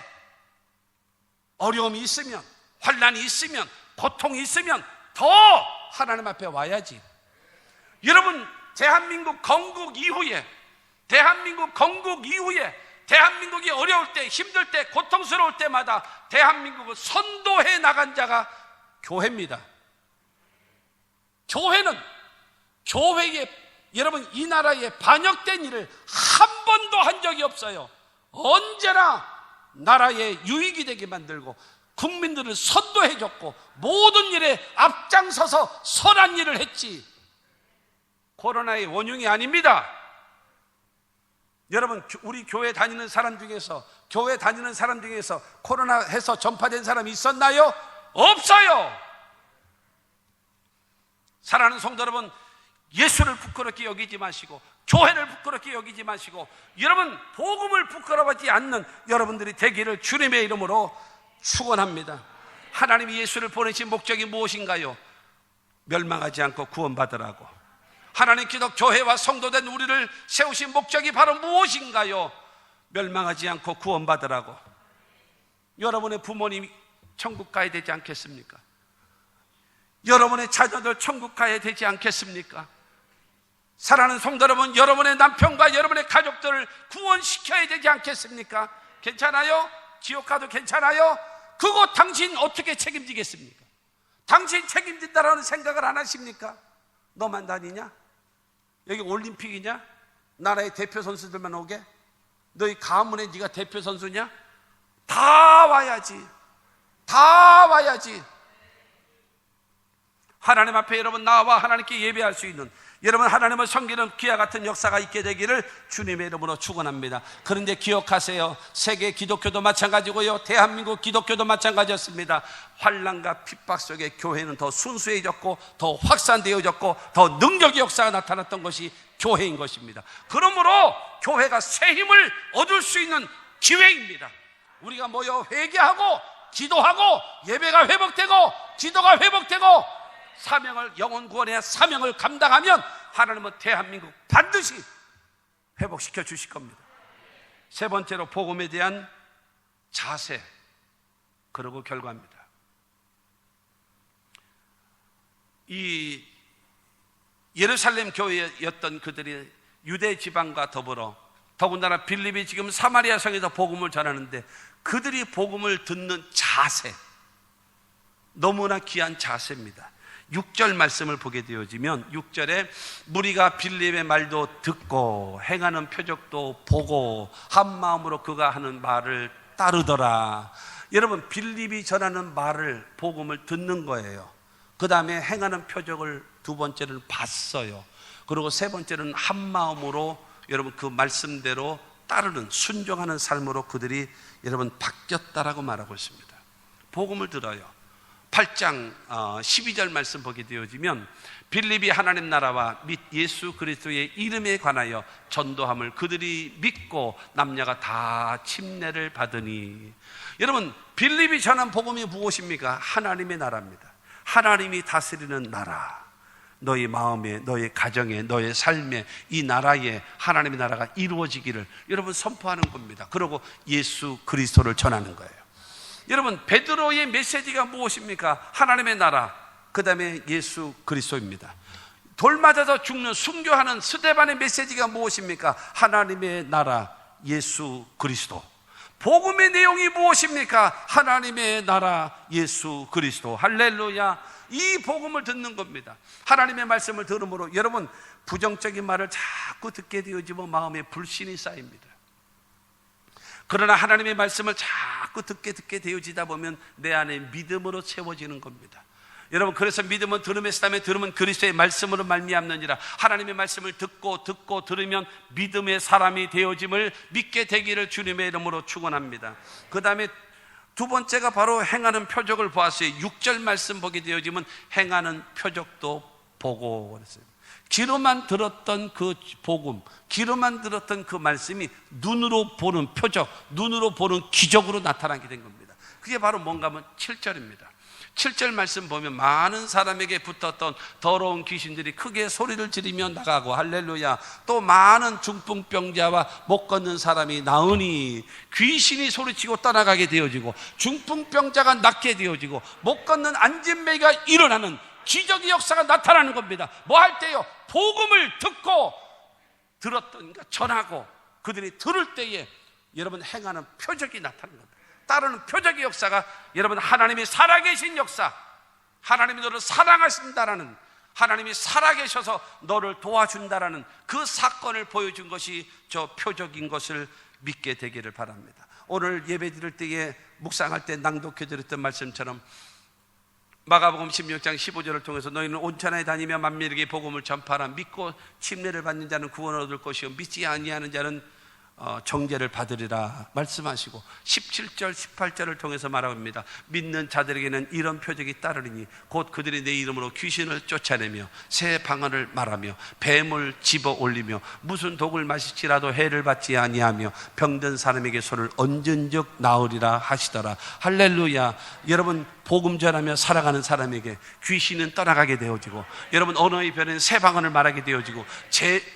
[SPEAKER 1] 어려움이 있으면, 환난이 있으면, 고통이 있으면 더 하나님 앞에 와야지. 여러분 대한민국 건국 이후에 대한민국이 어려울 때, 힘들 때, 고통스러울 때마다 대한민국을 선도해 나간 자가 교회입니다. 교회의 여러분 이 나라에 반역된 일을 한 번도 한 적이 없어요. 언제나 나라에 유익이 되게 만들고 국민들을 선도해 줬고 모든 일에 앞장서서 선한 일을 했지. 코로나의 원흉이 아닙니다. 여러분 우리 교회 다니는 사람 중에서 코로나 해서 전파된 사람이 있었나요? 없어요. 사랑하는 성도 여러분, 예수를 부끄럽게 여기지 마시고 교회를 부끄럽게 여기지 마시고 여러분 복음을 부끄러워하지 않는 여러분들이 되기를 주님의 이름으로 축원합니다. 하나님이 예수를 보내신 목적이 무엇인가요? 멸망하지 않고 구원받으라고. 하나님께서 교회와 성도된 우리를 세우신 목적이 바로 무엇인가요? 멸망하지 않고 구원받으라고. 여러분의 부모님이 천국 가야 되지 않겠습니까? 여러분의 자녀들 천국 가야 되지 않겠습니까? 사랑하는 성도 여러분, 여러분의 남편과 여러분의 가족들을 구원시켜야 되지 않겠습니까? 괜찮아요? 지옥 가도 괜찮아요? 그거 당신 어떻게 책임지겠습니까? 당신 책임진다라는 생각을 안 하십니까? 너만 다니냐? 여기 올림픽이냐? 나라의 대표 선수들만 오게? 너희 가문에 네가 대표 선수냐? 다 와야지. 다 와야지. 하나님 앞에 여러분 나와 하나님께 예배할 수 있는, 여러분 하나님을 섬기는 기와 같은 역사가 있게 되기를 주님의 이름으로 축원합니다. 그런데 기억하세요. 세계 기독교도 마찬가지고요, 대한민국 기독교도 마찬가지였습니다. 환난과 핍박 속에 교회는 더 순수해졌고 더 확산되어졌고 더 능력의 역사가 나타났던 것이 교회인 것입니다. 그러므로 교회가 새 힘을 얻을 수 있는 기회입니다. 우리가 모여 회개하고 기도하고 예배가 회복되고 기도가 회복되고 사명을, 영혼 구원의 사명을 감당하면 하나님은 대한민국 반드시 회복시켜 주실 겁니다. 세 번째로 복음에 대한 자세, 그리고 결과입니다. 이 예루살렘 교회였던 그들이 유대 지방과 더불어 더군다나 빌립이 지금 사마리아 성에서 복음을 전하는데 그들이 복음을 듣는 자세, 너무나 귀한 자세입니다. 6절 말씀을 보게 되어지면 6절에 무리가 빌립의 말도 듣고 행하는 표적도 보고 한 마음으로 그가 하는 말을 따르더라. 여러분, 빌립이 전하는 말을, 복음을 듣는 거예요. 그 다음에 행하는 표적을 두 번째는 봤어요. 그리고 세 번째는 한 마음으로 여러분 그 말씀대로 따르는, 순종하는 삶으로 그들이 여러분 바뀌었다라고 말하고 있습니다. 복음을 들어요. 8장 12절 말씀 보게 되어지면 빌립이 하나님 나라와 및 예수 그리스도의 이름에 관하여 전도함을 그들이 믿고 남녀가 다 침례를 받으니. 여러분, 빌립이 전한 복음이 무엇입니까? 하나님의 나라입니다. 하나님이 다스리는 나라. 너희 마음에, 너희 가정에, 너희 삶에 이 나라에 하나님의 나라가 이루어지기를 여러분 선포하는 겁니다. 그리고 예수 그리스도를 전하는 거예요. 여러분, 베드로의 메시지가 무엇입니까? 하나님의 나라, 그 다음에 예수 그리스도입니다. 돌 맞아서 죽는 순교하는 스데반의 메시지가 무엇입니까? 하나님의 나라, 예수 그리스도. 복음의 내용이 무엇입니까? 하나님의 나라, 예수 그리스도. 할렐루야. 이 복음을 듣는 겁니다. 하나님의 말씀을 들음으로 여러분 부정적인 말을 자꾸 듣게 되어지면 마음에 불신이 쌓입니다. 그러나 하나님의 말씀을 자꾸 듣게 되어지다 보면 내 안에 믿음으로 채워지는 겁니다. 여러분, 그래서 믿음은 들음에서 다음에 들음은 그리스도의 말씀으로 말미암느니라. 하나님의 말씀을 듣고 들으면 믿음의 사람이 되어짐을 믿게 되기를 주님의 이름으로 축원합니다. 그 다음에 두 번째가 바로 행하는 표적을 보았어요. 6절 말씀 보게 되어지면 행하는 표적도 보고 그랬어요. 귀로만 들었던 그 복음, 귀로만 들었던 그 말씀이 눈으로 보는 표적, 눈으로 보는 기적으로 나타나게 된 겁니다. 그게 바로 뭔가 하면 7절입니다. 7절 말씀 보면 많은 사람에게 붙었던 더러운 귀신들이 크게 소리를 지르며 나가고, 할렐루야. 또 많은 중풍병자와 못 걷는 사람이 나으니 귀신이 소리치고 떠나가게 되어지고 중풍병자가 낫게 되어지고 못 걷는 안진매가 일어나는 기적의 역사가 나타나는 겁니다. 뭐 할 때요? 복음을 듣고 들었던, 그러니까 전하고 그들이 들을 때에 여러분 행하는 표적이 나타나는 겁니다. 따르는 표적의 역사가 여러분 하나님이 살아계신 역사, 하나님이 너를 사랑하신다라는, 하나님이 살아계셔서 너를 도와준다라는 그 사건을 보여준 것이 저 표적인 것을 믿게 되기를 바랍니다. 오늘 예배 드릴 때에 묵상할 때 낭독해 드렸던 말씀처럼 마가복음 16장 15절을 통해서 너희는 온 천하에 다니며 만민에게 복음을 전파하라. 믿고 침례를 받는 자는 구원을 얻을 것이요 믿지 아니하는 자는 정죄를 받으리라 말씀하시고 17절 18절을 통해서 말합니다. 믿는 자들에게는 이런 표적이 따르리니 곧 그들이 내 이름으로 귀신을 쫓아내며 새 방언을 말하며 뱀을 집어 올리며 무슨 독을 마실지라도 해를 받지 아니하며 병든 사람에게 손을 얹은 즉 나으리라 하시더라. 할렐루야. 여러분, 복음 전하며 살아가는 사람에게 귀신은 떠나가게 되어지고, 여러분 언어의 변화는 새 방언을 말하게 되어지고,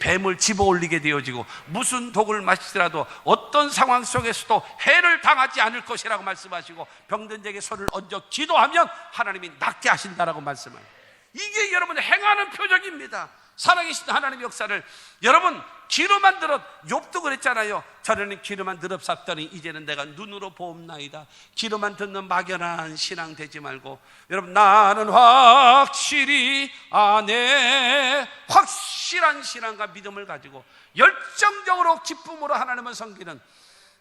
[SPEAKER 1] 뱀을 집어 올리게 되어지고, 무슨 독을 마시더라도 어떤 상황 속에서도 해를 당하지 않을 것이라고 말씀하시고, 병든 자에게 손을 얹어 기도하면 하나님이 낫게 하신다라고 말씀합니다. 이게 여러분 행하는 표적입니다. 살아계신 하나님의 역사를. 여러분, 기름만 들었, 욥도 그랬잖아요. 전에는 기름만 들었었더니 이제는 내가 눈으로 보옵나이다. 기름만 듣는 막연한 신앙 되지 말고, 여러분, 나는 확실히 아네, 확실한 신앙과 믿음을 가지고 열정적으로 기쁨으로 하나님을 섬기는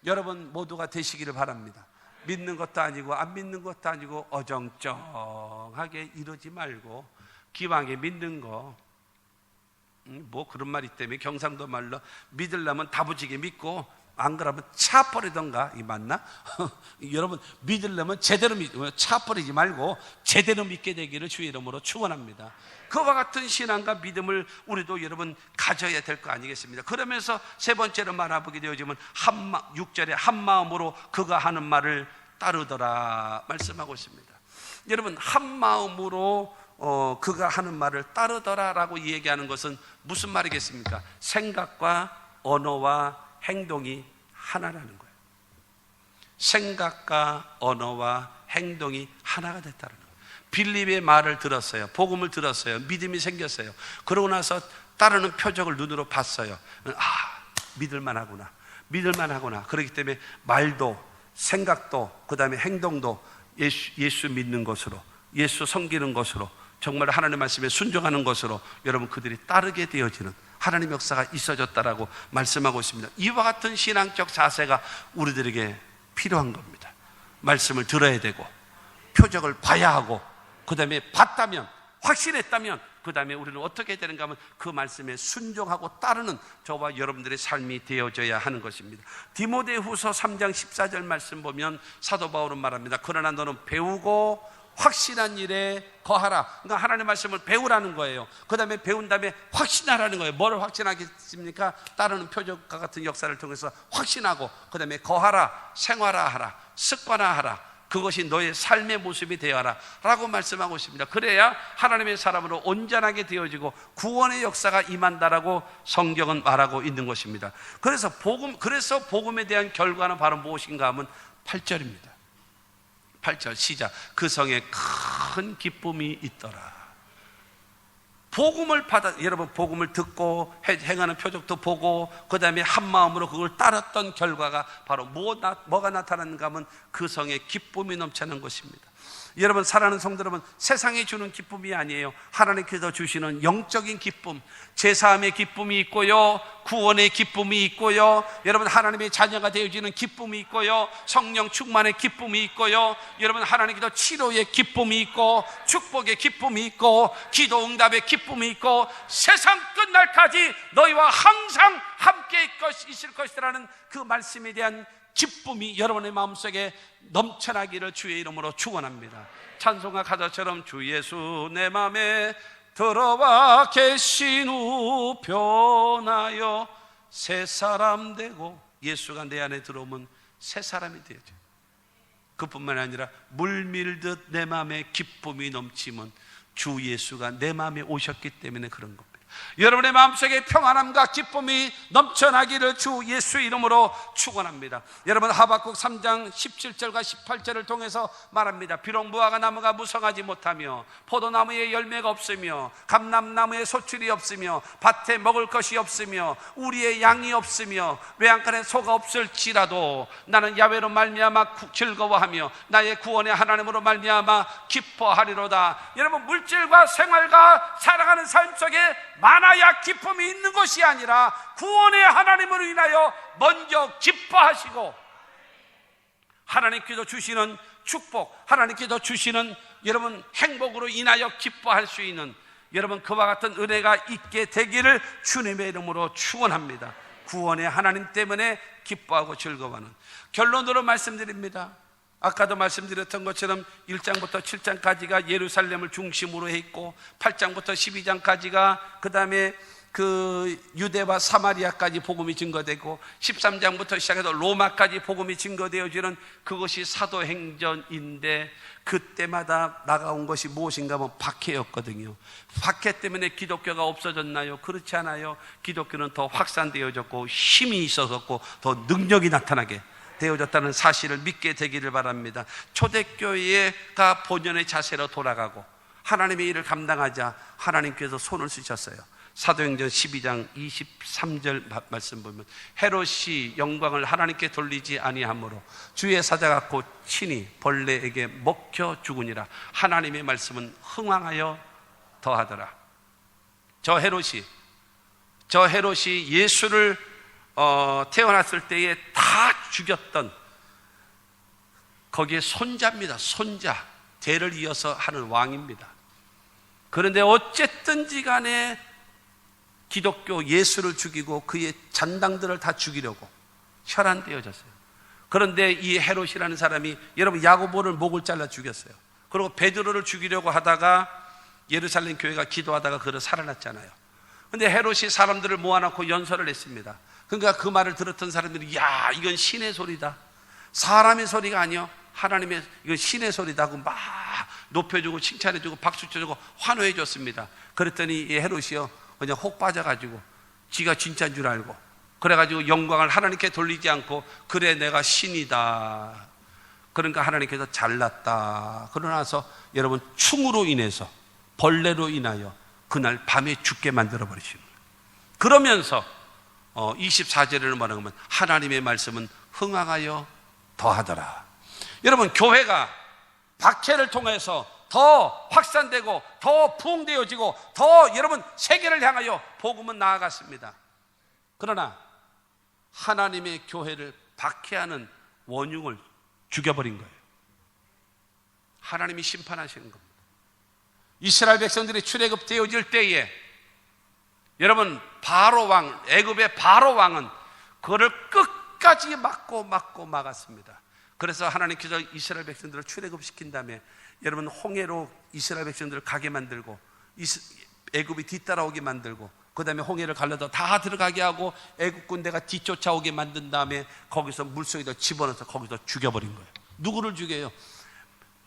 [SPEAKER 1] 여러분 모두가 되시기를 바랍니다. 믿는 것도 아니고 안 믿는 것도 아니고 어정쩡하게 이러지 말고, 기왕에 믿는 거, 뭐 그런 말이 때문에 경상도 말로 믿으려면 다부지게 믿고 안 그러면 차 버리던가, 이 맞나? 여러분, 믿으려면 제대로 차 버리지 말고 제대로 믿게 되기를 주의 이름으로 축원합니다. 그와 같은 신앙과 믿음을 우리도 여러분 가져야 될 거 아니겠습니까? 그러면서 세 번째로 말해보게 되어지면 6절에 한 마음으로 그가 하는 말을 따르더라 말씀하고 있습니다. 여러분, 한 마음으로 그가 하는 말을 따르더라 라고 얘기하는 것은 무슨 말이겠습니까? 생각과 언어와 행동이 하나라는 거예요. 생각과 언어와 행동이 하나가 됐다는 거예요. 빌립의 말을 들었어요. 복음을 들었어요. 믿음이 생겼어요. 그러고 나서 따르는 표적을 눈으로 봤어요. 믿을만하구나, 믿을만하구나. 그렇기 때문에 말도 생각도 그 다음에 행동도 예수 믿는 것으로, 예수 섬기는 것으로, 정말 하나님의 말씀에 순종하는 것으로 여러분 그들이 따르게 되어지는 하나님의 역사가 있어졌다라고 말씀하고 있습니다. 이와 같은 신앙적 자세가 우리들에게 필요한 겁니다. 말씀을 들어야 되고 표적을 봐야 하고, 그 다음에 봤다면, 확신했다면 그 다음에 우리는 어떻게 되는가 하면 그 말씀에 순종하고 따르는 저와 여러분들의 삶이 되어져야 하는 것입니다. 디모데후서 3장 14절 말씀 보면 사도 바울은 말합니다. 그러나 너는 배우고 확신한 일에 거하라. 그러니까 하나님의 말씀을 배우라는 거예요. 그 다음에 배운 다음에 확신하라는 거예요. 뭘 확신하겠습니까? 따르는 표적과 같은 역사를 통해서 확신하고, 그 다음에 거하라, 생활화하라, 습관화하라. 그것이 너의 삶의 모습이 되어라 라고 말씀하고 있습니다. 그래야 하나님의 사람으로 온전하게 되어지고 구원의 역사가 임한다라고 성경은 말하고 있는 것입니다. 그래서 복음에 대한 결과는 바로 무엇인가 하면 8절입니다 8절 시작. 그 성에 큰 기쁨이 있더라. 복음을 여러분 복음을 듣고 행하는 표적도 보고 그 다음에 한 마음으로 그걸 따랐던 결과가 바로 뭐가 나타나는가 하면 그 성에 기쁨이 넘치는 것입니다. 여러분, 사랑하는 성도 여러분, 세상이 주는 기쁨이 아니에요. 하나님께서 주시는 영적인 기쁨, 제사함의 기쁨이 있고요, 구원의 기쁨이 있고요, 여러분 하나님의 자녀가 되어지는 기쁨이 있고요, 성령 충만의 기쁨이 있고요, 여러분 하나님께서 치료의 기쁨이 있고 축복의 기쁨이 있고 기도 응답의 기쁨이 있고 세상 끝날까지 너희와 항상 함께 있을 것이라는 그 말씀에 대한 기쁨이 여러분의 마음속에 넘쳐나기를 주의 이름으로 축원합니다. 찬송가 가사처럼 주 예수 내 마음에 들어와 계신 후 변하여 새 사람 되고, 예수가 내 안에 들어오면 새 사람이 되죠. 그뿐만 아니라 물밀듯 내 마음에 기쁨이 넘치면 주 예수가 내 마음에 오셨기 때문에 그런 겁니다. 여러분의 마음속에 평안함과 기쁨이 넘쳐나기를 주 예수 이름으로 축원합니다. 여러분, 하박국 3장 17절과 18절을 통해서 말합니다. 비록 무화과 나무가 무성하지 못하며 포도나무에 열매가 없으며 감람나무에 소출이 없으며 밭에 먹을 것이 없으며 우리의 양이 없으며 외양간에 소가 없을지라도 나는 야훼로 말미암아 즐거워하며 나의 구원의 하나님으로 말미암아 기뻐하리로다. 여러분, 물질과 생활과 살아가는 삶 속에 많아야 기쁨이 있는 것이 아니라 구원의 하나님으로 인하여 먼저 기뻐하시고, 하나님께서 주시는 축복, 하나님께서 주시는 여러분 행복으로 인하여 기뻐할 수 있는 여러분 그와 같은 은혜가 있게 되기를 주님의 이름으로 축원합니다. 구원의 하나님 때문에 기뻐하고 즐거워하는. 결론으로 말씀드립니다. 아까도 말씀드렸던 것처럼 1장부터 7장까지가 예루살렘을 중심으로 해 있고 8장부터 12장까지가 그 다음에 그 유대와 사마리아까지 복음이 증거되고 13장부터 시작해서 로마까지 복음이 증거되어지는 그것이 사도행전인데, 그때마다 나가온 것이 무엇인가 하면 박해였거든요. 박해 때문에 기독교가 없어졌나요? 그렇지 않아요. 기독교는 더 확산되어졌고 힘이 있어졌고 더 능력이 나타나게 되어졌다는 사실을 믿게 되기를 바랍니다. 초대교회가 본연의 자세로 돌아가고 하나님의 일을 감당하자 하나님께서 손을 쓰셨어요. 사도행전 12장 23절 말씀 보면, 헤롯이 영광을 하나님께 돌리지 아니하므로 주의 사자가 곧 친히 벌레에게 먹혀 죽으니라. 하나님의 말씀은 흥왕하여 더하더라. 저 헤롯이 예수를 태어났을 때에 다 죽였던, 거기에 손자입니다. 손자, 대를 이어서 하는 왕입니다. 그런데 어쨌든지 간에 기독교 예수를 죽이고 그의 잔당들을 다 죽이려고 혈안되어졌어요. 그런데 이 헤롯이라는 사람이, 여러분, 야고보를 목을 잘라 죽였어요. 그리고 베드로를 죽이려고 하다가 예루살렘 교회가 기도하다가 그를 살아났잖아요. 그런데 헤롯이 사람들을 모아놓고 연설을 했습니다. 그러니까 그 말을 들었던 사람들이, 야, 이건 신의 소리다, 사람의 소리가 아니요, 하나님의, 이건 신의 소리다 하고 막 높여주고 칭찬해주고 박수 쳐주고 환호해줬습니다. 그랬더니 이 헤롯이요, 그냥 혹 빠져가지고 지가 진짜인 줄 알고, 그래가지고 영광을 하나님께 돌리지 않고, 그래 내가 신이다, 그러니까 하나님께서 잘났다. 그러나서 여러분, 충으로 인해서, 벌레로 인하여 그날 밤에 죽게 만들어 버리시는 거예요. 그러면서 24절에는 뭐라고 하면, 하나님의 말씀은 흥황하여 더하더라. 여러분, 교회가 박해를 통해서 더 확산되고 더 부흥되어지고 더 여러분 세계를 향하여 복음은 나아갔습니다. 그러나 하나님의 교회를 박해하는 원흉을 죽여버린 거예요. 하나님이 심판하시는 겁니다. 이스라엘 백성들이 출애굽되어질 때에 여러분, 바로 왕, 애굽의 바로 왕은 그를 끝까지 막았습니다. 그래서 하나님께서 이스라엘 백성들을 출애굽시킨 다음에 여러분, 홍해로 이스라엘 백성들을 가게 만들고 애굽이 뒤따라오게 만들고, 그 다음에 홍해를 갈라서 다 들어가게 하고 애굽 군대가 뒤쫓아오게 만든 다음에 거기서 물속에다 집어넣어서 거기서 죽여버린 거예요. 누구를 죽여요?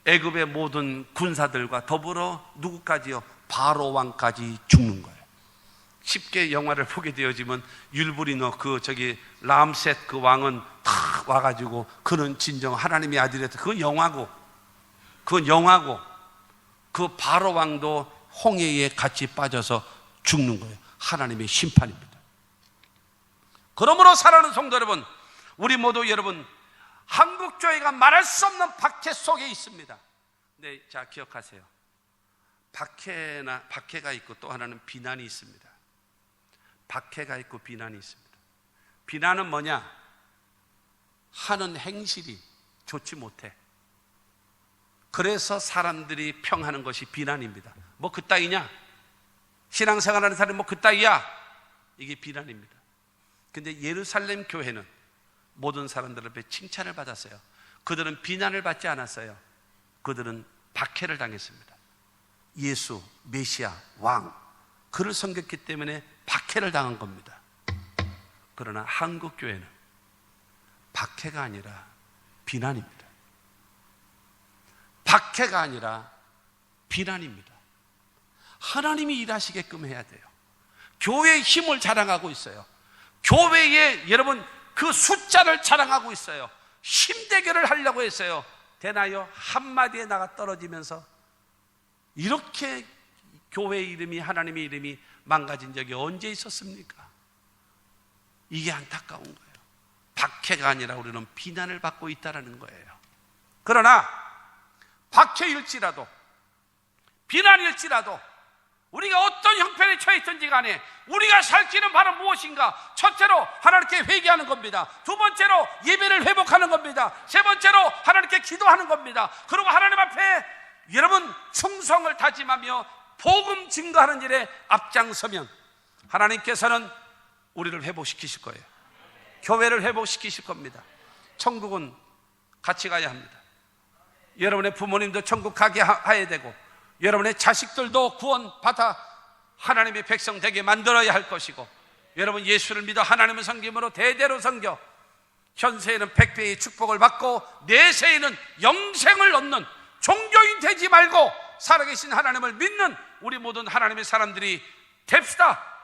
[SPEAKER 1] 애굽의 모든 군사들과 더불어 누구까지요? 바로 왕까지 죽는 거예요. 쉽게 영화를 보게 되어지면 율브리너 람셋 그 왕은 탁 와가지고 그는 진정 하나님의 아들이었다. 그건 영화고 그 바로 왕도 홍해에 같이 빠져서 죽는 거예요. 하나님의 심판입니다. 그러므로 사랑하는 성도 여러분, 우리 모두 여러분, 한국교회가 말할 수 없는 박해 속에 있습니다. 네, 자, 기억하세요. 박해가 있고 또 하나는 비난이 있습니다. 박해가 있고 비난이 있습니다. 비난은 뭐냐? 하는 행실이 좋지 못해. 그래서 사람들이 평하는 것이 비난입니다. 뭐 그따위냐? 신앙생활하는 사람이 뭐 그따위야? 이게 비난입니다. 근데 예루살렘 교회는 모든 사람들 앞에 칭찬을 받았어요. 그들은 비난을 받지 않았어요. 그들은 박해를 당했습니다. 예수, 메시아, 왕, 그를 섬겼기 때문에 박해를 당한 겁니다. 그러나 한국 교회는 박해가 아니라 비난입니다. 박해가 아니라 비난입니다. 하나님이 일하시게끔 해야 돼요. 교회의 힘을 자랑하고 있어요. 교회에 여러분 그 숫자를 자랑하고 있어요. 힘대결을 하려고 했어요. 되나요? 한마디에 나가 떨어지면서 이렇게 교회의 이름이, 하나님의 이름이 망가진 적이 언제 있었습니까? 이게 안타까운 거예요. 박해가 아니라 우리는 비난을 받고 있다는 거예요. 그러나 박해일지라도 비난일지라도 우리가 어떤 형편에 처했든지 간에 우리가 살 길은 바로 무엇인가? 첫째로 하나님께 회개하는 겁니다. 두 번째로 예배를 회복하는 겁니다. 세 번째로 하나님께 기도하는 겁니다. 그리고 하나님 앞에 여러분 충성을 다짐하며 복음 증거하는 일에 앞장서면 하나님께서는 우리를 회복시키실 거예요. 교회를 회복시키실 겁니다. 천국은 같이 가야 합니다. 여러분의 부모님도 천국 가게 해야 되고, 여러분의 자식들도 구원받아 하나님의 백성 되게 만들어야 할 것이고, 여러분 예수를 믿어 하나님을 섬김으로 대대로 섬겨 현세에는 100배의 축복을 받고 내세에는 영생을 얻는 종교인 되지 말고 살아계신 하나님을 믿는 우리 모든 하나님의 사람들이 됩시다.